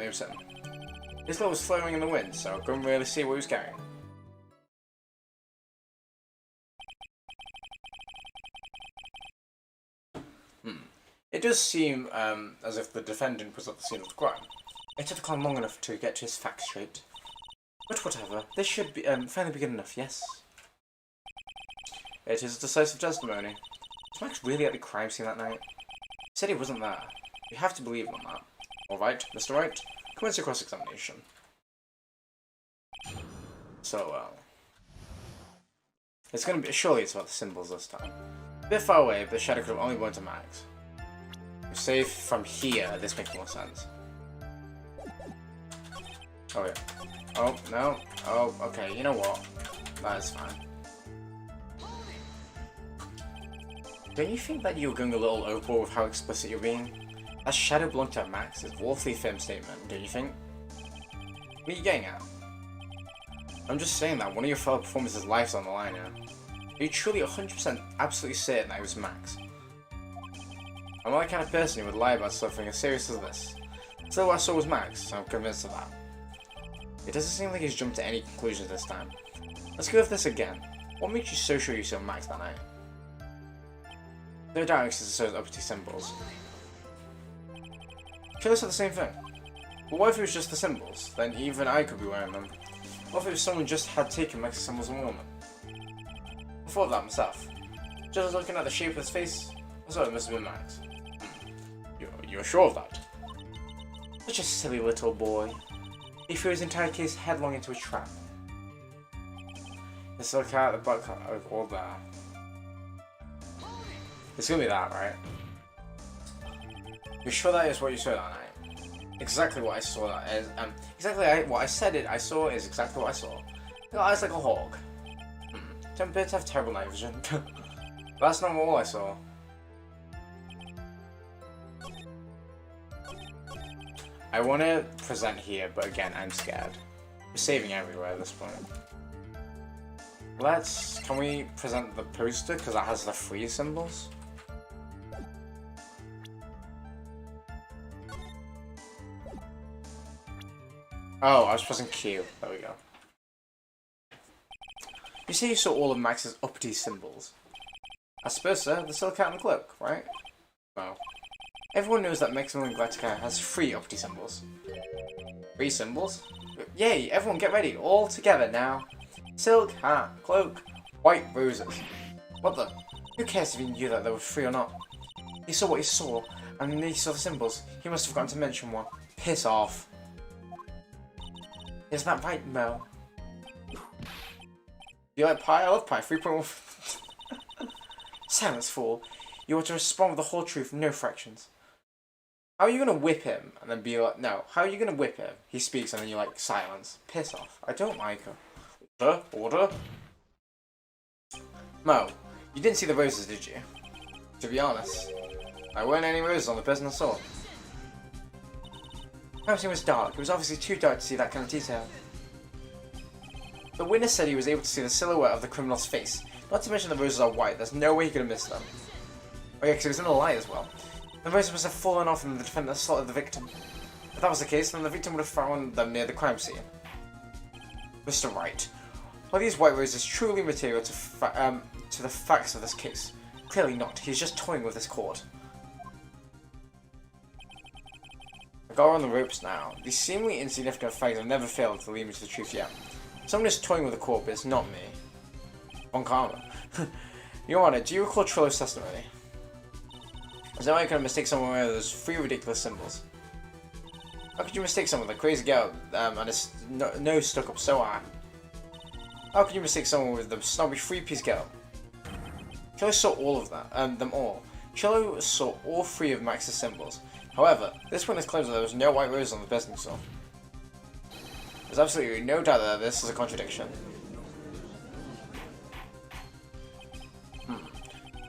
His look was flowing in the wind, so I couldn't really see what he was carrying. It does seem as if the defendant was at the scene of the crime. It took the clown long enough to get his facts straight. But whatever, this should be finally be good enough, yes? It is a decisive testimony. Was Max really at the crime scene that night? He said he wasn't there. You have to believe him on that. Alright, Mr. Wright, commence your cross-examination. So, it's gonna be, surely it's about the symbols this time. A bit far away, but the shadow could have only gone to Max. You're safe from here, this makes more sense. Oh yeah. Oh, no. Oh, okay, you know what? That is fine. Don't you think that you're going a little overboard with how explicit you're being? That shadow belonged to Max is a woefully firm statement, don't you think? What are you getting at? I'm just saying that one of your fellow performers' life's on the line now. Are you truly 100% absolutely certain that it was Max? I'm not the kind of person who would lie about something as serious as this. Still, what I saw was Max, so I'm convinced of that. It doesn't seem like he's jumped to any conclusions this time. Let's go with this again. What made you so sure you saw Max that night? No doubt because it shows uppity symbols. Sure, that's not the same thing. But what if it was just the symbols? Then even I could be wearing them. What if it was someone just had taken Max's symbols and worn them? I thought of that myself. Just looking at the shape of his face, I thought it must have been Max. You're sure of that? Such a silly little boy. He threw his entire case headlong into a trap. Let's look at the butt of all that. It's gonna be that, right? You're sure that is what you saw that night? Exactly what I saw that is. What I said I saw is exactly what I saw. Your eyes like a hawk. Don't appear to have terrible night vision. That's not all I saw. I want to present here, but again, I'm scared. We're saving everywhere at this point. Can we present the poster, because that has the 3 symbols? Oh, I was pressing Q. There we go. You say you saw all of Max's uppity symbols. I suppose so. The silk hat and the cloak, right? Well, everyone knows that Maximilian Galactica has 3 uppity symbols. 3 symbols? Yay! Everyone get ready. All together now. Silk hat, cloak, white roses. What the? Who cares if he knew that there were 3 or not? He saw what he saw, and then he saw the symbols. He must have forgotten to mention one. Piss off. Is that right, Mo? You like pie? I love pie. 3.1. Silence, fool. You are to respond with the whole truth, no fractions. How are you gonna whip him and then be like, no, how are you gonna whip him? He speaks and then you're like, silence. Piss off. I don't like her. Order? Mo, you didn't see the roses, did you? To be honest, there weren't any roses on the person I saw. Everything was dark. It was obviously too dark to see that kind of detail. The witness said he was able to see the silhouette of the criminal's face. Not to mention the roses are white. There's no way he could have missed them. Oh yeah, because it was in a light as well. The roses must have fallen off and the defendant assaulted the victim. If that was the case, then the victim would have found them near the crime scene. Mr. Wright, are these white roses truly material to the facts of this case? Clearly not. He's just toying with this court. I got her on the ropes now. These seemingly insignificant facts have never failed to lead me to the truth yet. Someone is toying with the court, but it's not me. On karma. Your Honor, do you recall Trillo's testimony? Is that why you could mistake someone with those 3 ridiculous symbols? How could you mistake someone with a crazy girl and his nose stuck up so high? How could you mistake someone with the snobby 3-piece girl? Trillo saw all of that, them all. Trillo saw all 3 of Max's symbols. However, this witness claims that there was no white roses on the business stuff. There's absolutely no doubt that this is a contradiction.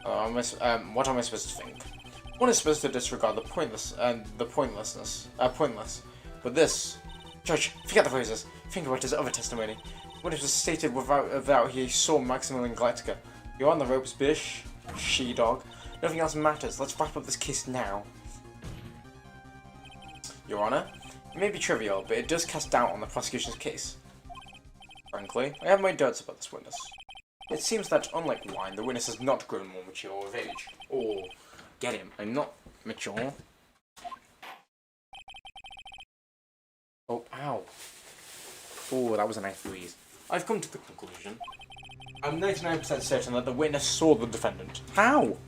What am I supposed to think? One is supposed to disregard the pointless. But this, Judge, forget the phrases. Think about his other testimony. What it was stated without he saw Maximilian Galactica. You're on the ropes, bish. She-dog. Nothing else matters. Let's wrap up this case now. Your Honor, it may be trivial, but it does cast doubt on the prosecution's case. Frankly, I have my doubts about this witness. It seems that, unlike wine, the witness has not grown more mature with age. Or, get him, I'm not mature. Oh, ow. Oh, that was a nice breeze. I've come to the conclusion. I'm 99% certain that the witness saw the defendant. How?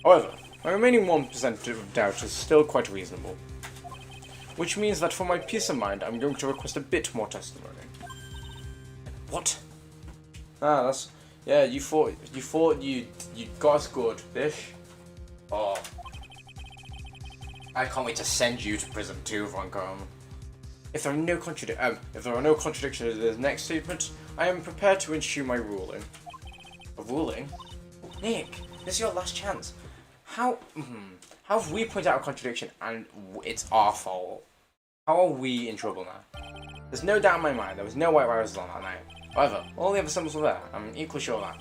However, my remaining 1% of doubt is still quite reasonable. Which means that for my peace of mind, I'm going to request a bit more testimony. What? Ah, that's... Yeah, you thought you got us good, bish. Oh. I can't wait to send you to prison too, Vancom. If there are no contradictions to this next statement, I am prepared to issue my ruling. A ruling? Nick, this is your last chance. How have we pointed out a contradiction and it's our fault? How are we in trouble now? There's no doubt in my mind there was no white roses on that night. However, all the other symbols were there. I'm equally sure of that.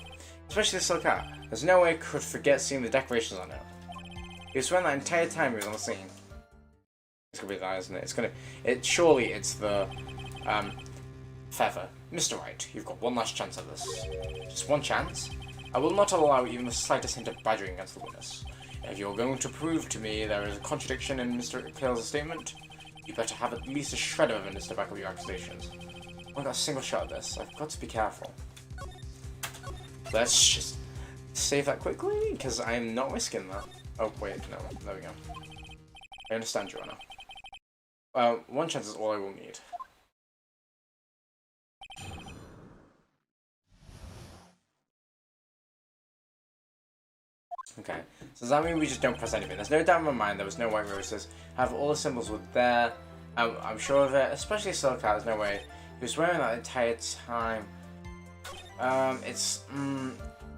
Especially the silk hat. There's no way I could forget seeing the decorations on it. He was wearing that entire time he was on the scene. It's gonna be that, isn't it? Surely it's the feather. Mr. Wright, you've got one last chance at this. Just one chance? I will not allow even the slightest hint of badgering against the witness. If you're going to prove to me there is a contradiction in Mr. Kale's statement, you better have at least a shred of evidence to back up your accusations. I've got a single shot at this. I've got to be careful. Let's just save that quickly, because I am not risking that. Oh, wait, no. There we go. I understand, Your Honor. One chance is all I will need. Okay, so does that mean we just don't press anything? There's no doubt in my mind there was no white roses. I have all the symbols were there. I'm sure of it, especially silk hat, there's no way. He was wearing that entire time.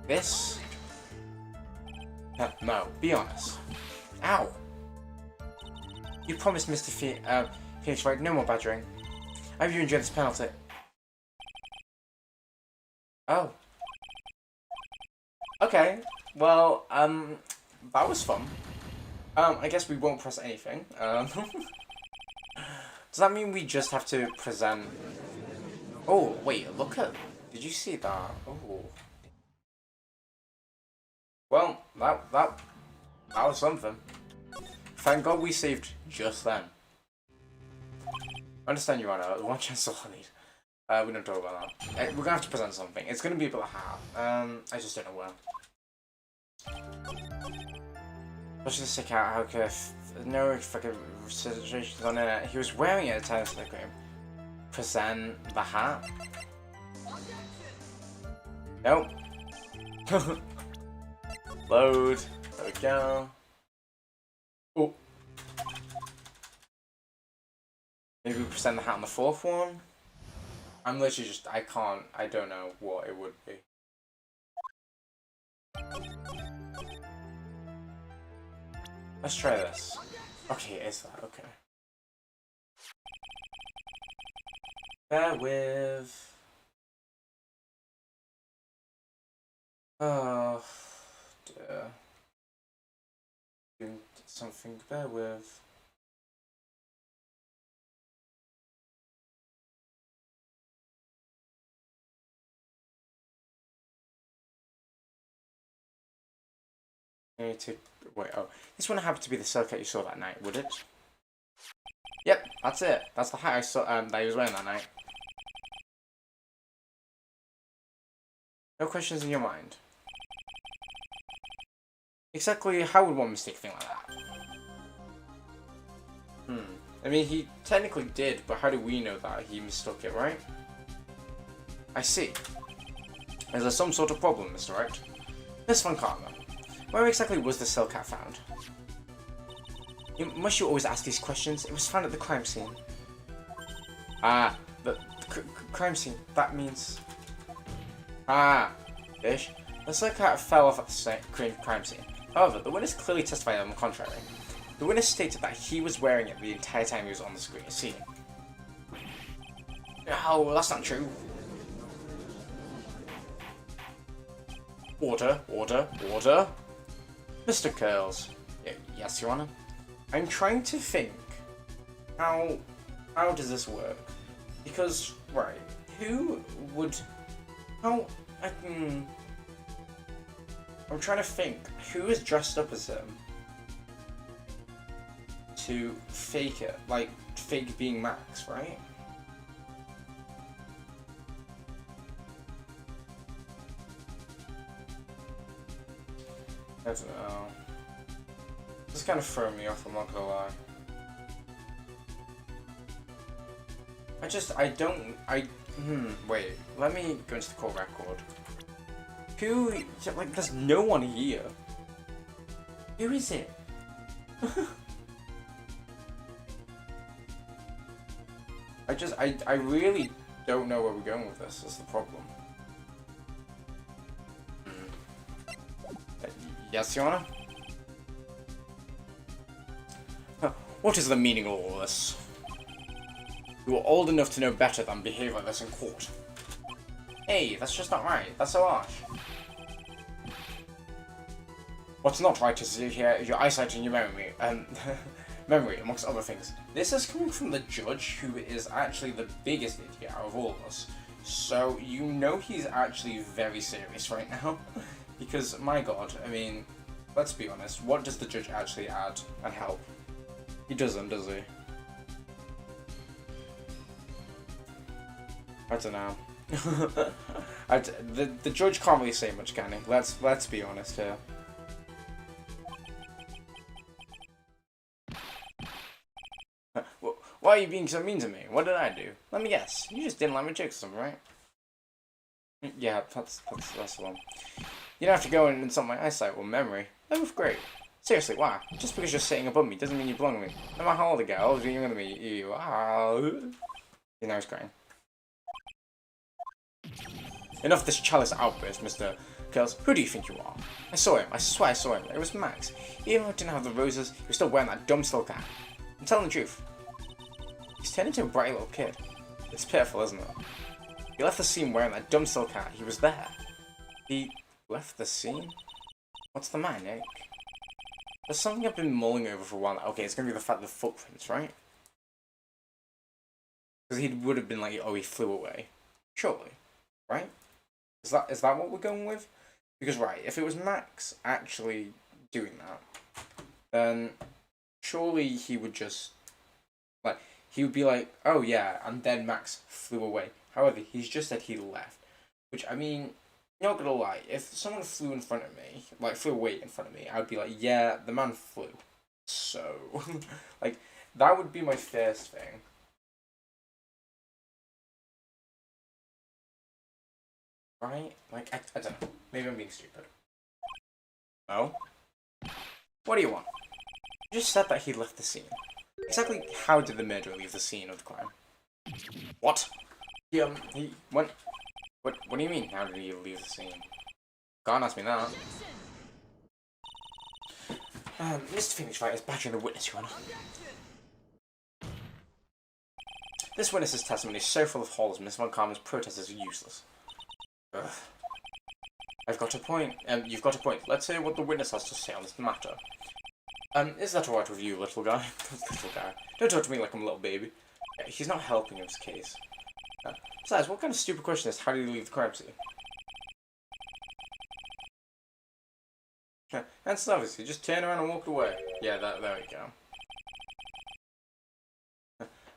This? No, be honest. Ow! You promised Mr. Phoenix Wright no more badgering. I hope you enjoyed this penalty. Oh. Okay, well, that was fun. I guess we won't press anything. Does that mean we just have to present... Oh, wait, look at... Did you see that? Oh. Well, that was something. Thank God we saved just then. I understand, Rihanna. One chance all I need. We don't talk about that. We're gonna have to present something. It's gonna be about how. I just don't know where. Let's just stick out how could no fucking situations on it. He was wearing it at the time of the game. Present the hat. Nope. Load. There we go. Oh. Maybe we present the hat on the fourth one? I'm literally just, I don't know what it would be. Let's try this. Okay, it is that, okay. Bear with... Oh, dear. Doing something, bear with... To wait. Oh, this wouldn't happen to be the silk hat you saw that night, would it? Yep, that's it. That's the hat I saw that he was wearing that night. No questions in your mind. Exactly how would one mistake a thing like that? I mean, he technically did, but how do we know that he mistook it, right? I see. Is there some sort of problem, Mr. Wright? This one can't though. Where exactly was the silk hat found? Must you always ask these questions? It was found at the crime scene. Ah, the crime scene. That means... Ah, fish. The silk hat fell off at the crime scene. However, the witness clearly testified on the contrary. The witness stated that he was wearing it the entire time he was on the scene. No, that's not true. Water, water, water. Mr. Curls. Yes, Your Honor. I'm trying to think. How does this work? Because, right, who would... I'm trying to think. Who is dressed up as him? To fake it. Like, fake being Max, right? I don't know. This kind of threw me off, I'm not gonna lie. Wait, let me go into the court record. Who, like, there's no one here. Who is it? I really don't know where we're going with this, that's the problem. Yes, Your Honor? What is the meaning of all this? You are old enough to know better than behave like this in court. Hey, that's just not right. That's so harsh. What's not right is your eyesight and your memory. Memory, amongst other things. This is coming from the judge, who is actually the biggest idiot out of all of us. So, you know he's actually very serious right now. Because, my god, I mean, let's be honest, what does the judge actually add and help? He doesn't, does he? I don't know. The judge can't really say much, can he? Let's be honest here. Why are you being so mean to me? What did I do? Let me guess. You just didn't like my jokes or something, right? Yeah, that's the one. You don't have to go and insult my eyesight or memory. They're both great. Seriously, why? Just because you're sitting above me doesn't mean you belong with me. No matter how old I get, I'll be younger than me. You know he's crying. Enough of this chalice outburst, Mr. Curls. Who do you think you are? I saw him. I swear I saw him. It was Max. Even though I didn't have the roses, he was still wearing that dumb silk hat. I'm telling the truth. He's turned into a bright little kid. It's pitiful, isn't it? He left the scene wearing that dumb silk hat. He was there. He left the scene? What's the matter, Nick? There's something I've been mulling over for a while now. Okay, it's going to be the fact of the footprints, right? Because he would have been like, oh, he flew away. Surely. Right? Is that what we're going with? Because, right, if it was Max actually doing that, then surely he would just, like, he would be like, oh yeah, and then Max flew away. However, he's just said he left. Which, I mean, not gonna lie, if someone flew in front of me, like, flew away in front of me, I would be like, yeah, the man flew. So, like, that would be my first thing. Right? Like, I don't know. Maybe I'm being stupid. Oh? What do you want? You just said that he left the scene. Exactly how did the murderer leave the scene of the crime? What? He went... What do you mean, how did he leave the scene? Can't ask me that. Mr. Phoenix Wright is badgering the witness, Your Honor. This witness's testimony is so full of holes, Miss Von Karman's protests are useless. Ugh. I've got a point. You've got a point. Let's hear what the witness has to say on this matter. Is that alright with you, little guy? Little guy. Don't talk to me like I'm a little baby. He's not helping his case. Besides, what kind of stupid question is how did he leave the crime scene? That's obvious. He just turned around and walked away. Yeah, there we go.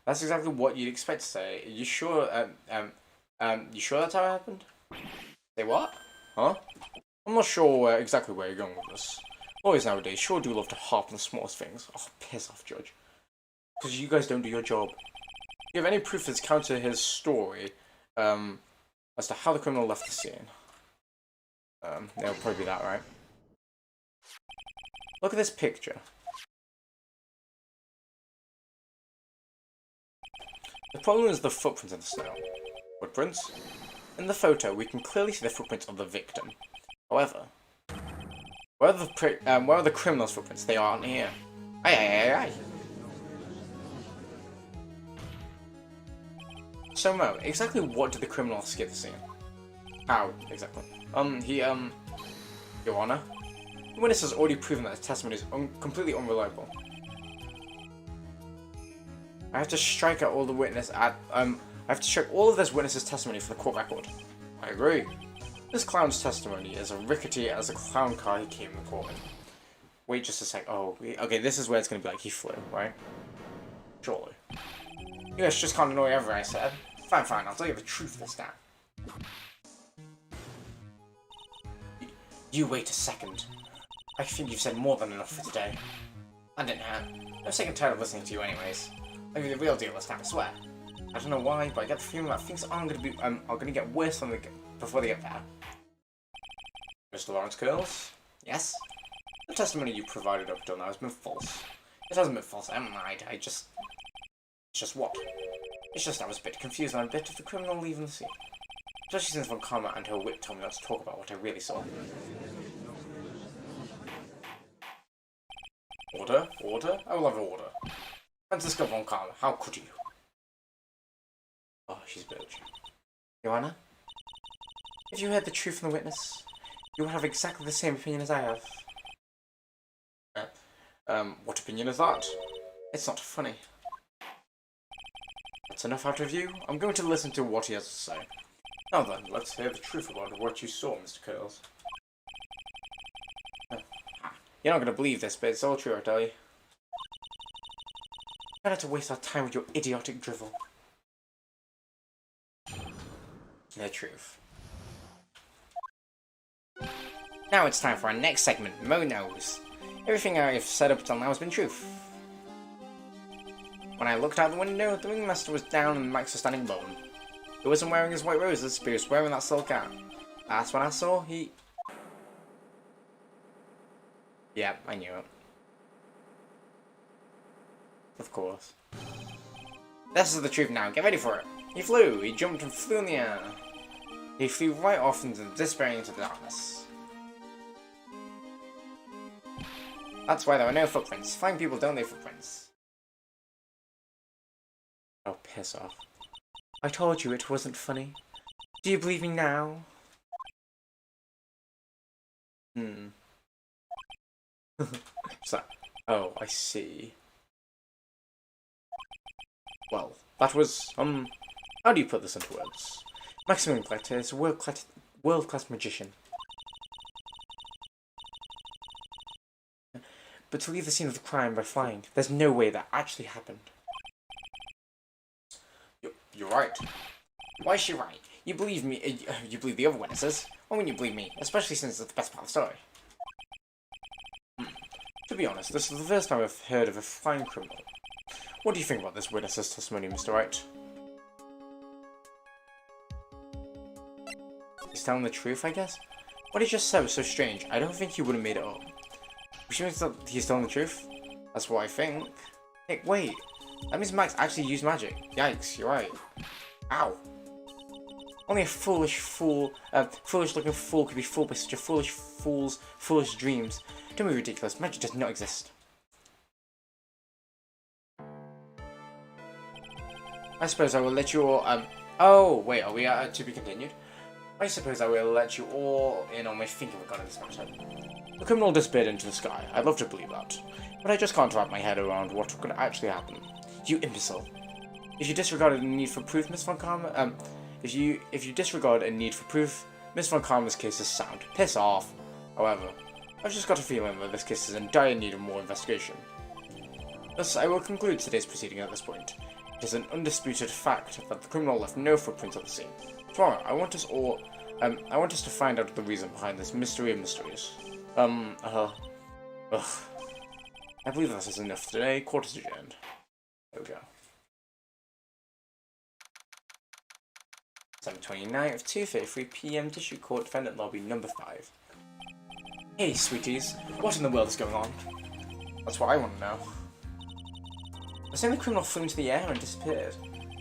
That's exactly what you'd expect to say. You sure, you sure that's how it happened? Say what? Huh? I'm not sure exactly where you're going with this. Lawyers nowadays sure do love to harp on the smallest things. Oh, piss off, Judge. Because you guys don't do your job. Do you have any proof that's counter his story, as to how the criminal left the scene? That'll probably be that, right? Look at this picture. The problem is the footprints in the snow. Footprints? In the photo, we can clearly see the footprints of the victim. However, where are the criminal's footprints? They aren't here. Aye. So Mo, exactly what did the criminal skip the scene? How, exactly? Your Honor? The witness has already proven that his testimony is completely unreliable. I have to strike out all the witness at, I have to check all of this witness's testimony for the court record. I agree. This clown's testimony is as rickety as a clown car he came in the court in. Wait just a sec. Oh, okay, this is where it's gonna be like he flew, right? Surely. You guys just can't annoy everyone, I said. Fine, I'll tell you the truth this time. You wait a second. I think you've said more than enough for today. I didn't have. I'm sick and tired of listening to you anyways. I'll give you the real deal this time, I swear. I don't know why, but I get the feeling that things are gonna get worse before they get better. Mr. Lawrence Curls? Yes? The testimony you provided up till now has been false. It hasn't been false, I haven't lied, It's just what? It's just I was a bit confused on a bit of the criminal leaving the scene. Especially since Von Karma and her wit told me not to talk about what I really saw. Order? I will have order. Francisco Von Karma, how could you? Oh, she's a bitch. Your Honor? If you heard the truth from the witness, you would have exactly the same opinion as I have. What opinion is that? It's not funny. That's enough out of you. I'm going to listen to what he has to say. Now then, let's hear the truth about what you saw, Mr. Curls. You're not going to believe this, but it's all true, I tell you. Try not to waste our time with your idiotic drivel. The truth. Now it's time for our next segment, Mo Knows. Everything I've said up till now has been truth. When I looked out the window, the ringmaster was down and Max was standing above him. He wasn't wearing his white roses, but he was wearing that silk hat. That's when I saw he... Yeah, I knew it. Of course. This is the truth now, get ready for it. He flew, he jumped and flew in the air. He flew right off into disappearing into the darkness. That's why there are no footprints. Flying people don't leave footprints. Oh, piss off. I told you it wasn't funny. Do you believe me now? So, oh, I see. Well, that was, how do you put this into words? Maximum Collector is a world-class magician. But to leave the scene of the crime by flying, there's no way that actually happened. You're right. Why is she right? You believe me, you believe the other witnesses. Why wouldn't you believe me? Especially since it's the best part of the story. To be honest, this is the first time I've heard of a flying criminal. What do you think about this witness's testimony, Mr. Wright? He's telling the truth, I guess? What he just said was so strange, I don't think he would have made it up. Which means that he's telling the truth? That's what I think. Hey, wait. That means Max actually used magic. Yikes, you're right. Ow. Only a foolish looking fool could be fooled by such a foolish dreams. Don't be ridiculous, magic does not exist. I suppose I will let you all, oh, wait, are we to be continued? I suppose I will let you all in on my thinking regarding this matter. The criminal disappeared into the sky. I'd love to believe that. But I just can't wrap my head around what could actually happen. You imbecile. If you disregarded the need for proof, Miss Von Karma, if you disregard a need for proof, Miss Von Karma's case is sound. Piss off. However, I've just got a feeling that this case is in dire need of more investigation. Thus, I will conclude today's proceeding at this point. It is an undisputed fact that the criminal left no footprints at the scene. Tomorrow, I want us to find out the reason behind this mystery of mysteries. I believe that is enough for today. Court is adjourned. There we go. 7:29 2:33 PM, District Court, Defendant Lobby, number 5. Hey, sweeties. What in the world is going on? That's what I want to know. They're saying the criminal flew into the air and disappeared.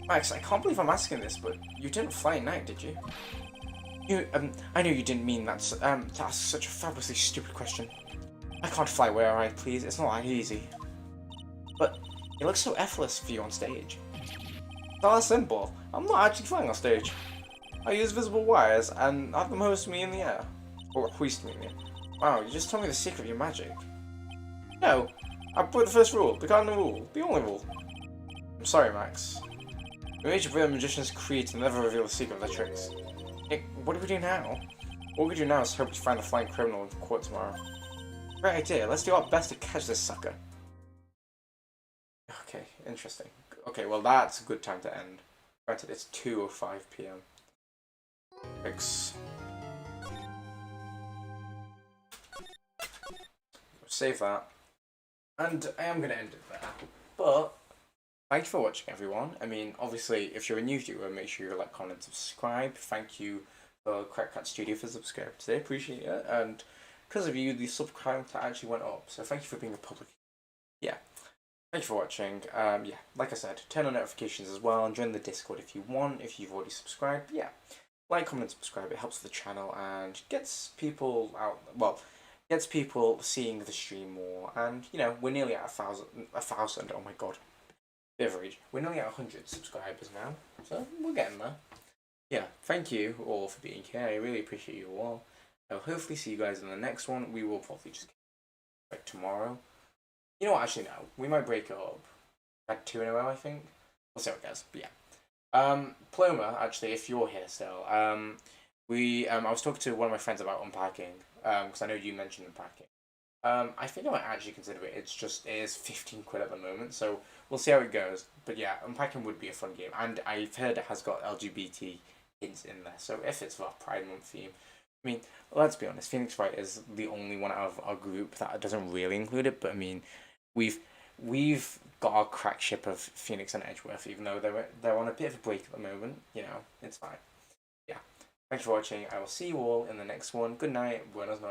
Max, I can't believe I'm asking this, but you didn't fly at night, did you? I know you didn't mean that, to ask such a fabulously stupid question. I can't fly where I please, it's not that easy. But it looks so effortless for you on stage. It's not that simple. I'm not actually flying on stage. I use visible wires and have them hoist me in the air. Or hoist me in the air. Wow, you just told me the secret of your magic. No, I broke the first rule, the cardinal rule, the only rule. I'm sorry, Max. The major brilliant magicians create and never reveal the secret of their tricks. Nick, what do we do now? What we do now is hope to find the flying criminal in court tomorrow. Great idea, let's do our best to catch this sucker. Okay, interesting. Okay, well that's a good time to end. Granted, it's 2:05 PM. Thanks. Save that. And I am going to end it there. But thank you for watching, everyone. I mean, obviously, if you're a new viewer, make sure you like, comment, subscribe. Thank you for Crackcat Studio for subscribing today. Appreciate it. And because of you, the sub count actually went up. So thank you for being a public. Yeah. Thank you for watching. Yeah, like I said, turn on notifications as well and join the Discord if you want, if you've already subscribed. Yeah. Like, comment, subscribe. It helps the channel and gets people out. Well, gets people seeing the stream more, and you know, we're nearly at 1,000. Oh my god, beverage. We're nearly at 100 subscribers now, so we're getting there. Yeah, thank you all for being here. I really appreciate you all. I'll hopefully see you guys in the next one. We will probably just get like tomorrow. You know what? Actually, no. We might break it up. Had 2 in a row, I think. We'll see how it goes. But yeah. Ploma, actually, if you're here still, I was talking to one of my friends about unpacking. Because I know you mentioned unpacking. I think I might actually consider it. It is 15 quid at the moment, so we'll see how it goes. But yeah, unpacking would be a fun game, and I've heard it has got LGBT hints in there. So if it's for a Pride Month theme, I mean, let's be honest, Phoenix Wright is the only one out of our group that doesn't really include it. But I mean, we've got our crack ship of Phoenix and Edgeworth, even though they're on a bit of a break at the moment. You know, it's fine. Yeah. Thanks for watching. I will see you all in the next one. Good night. Buenas noches.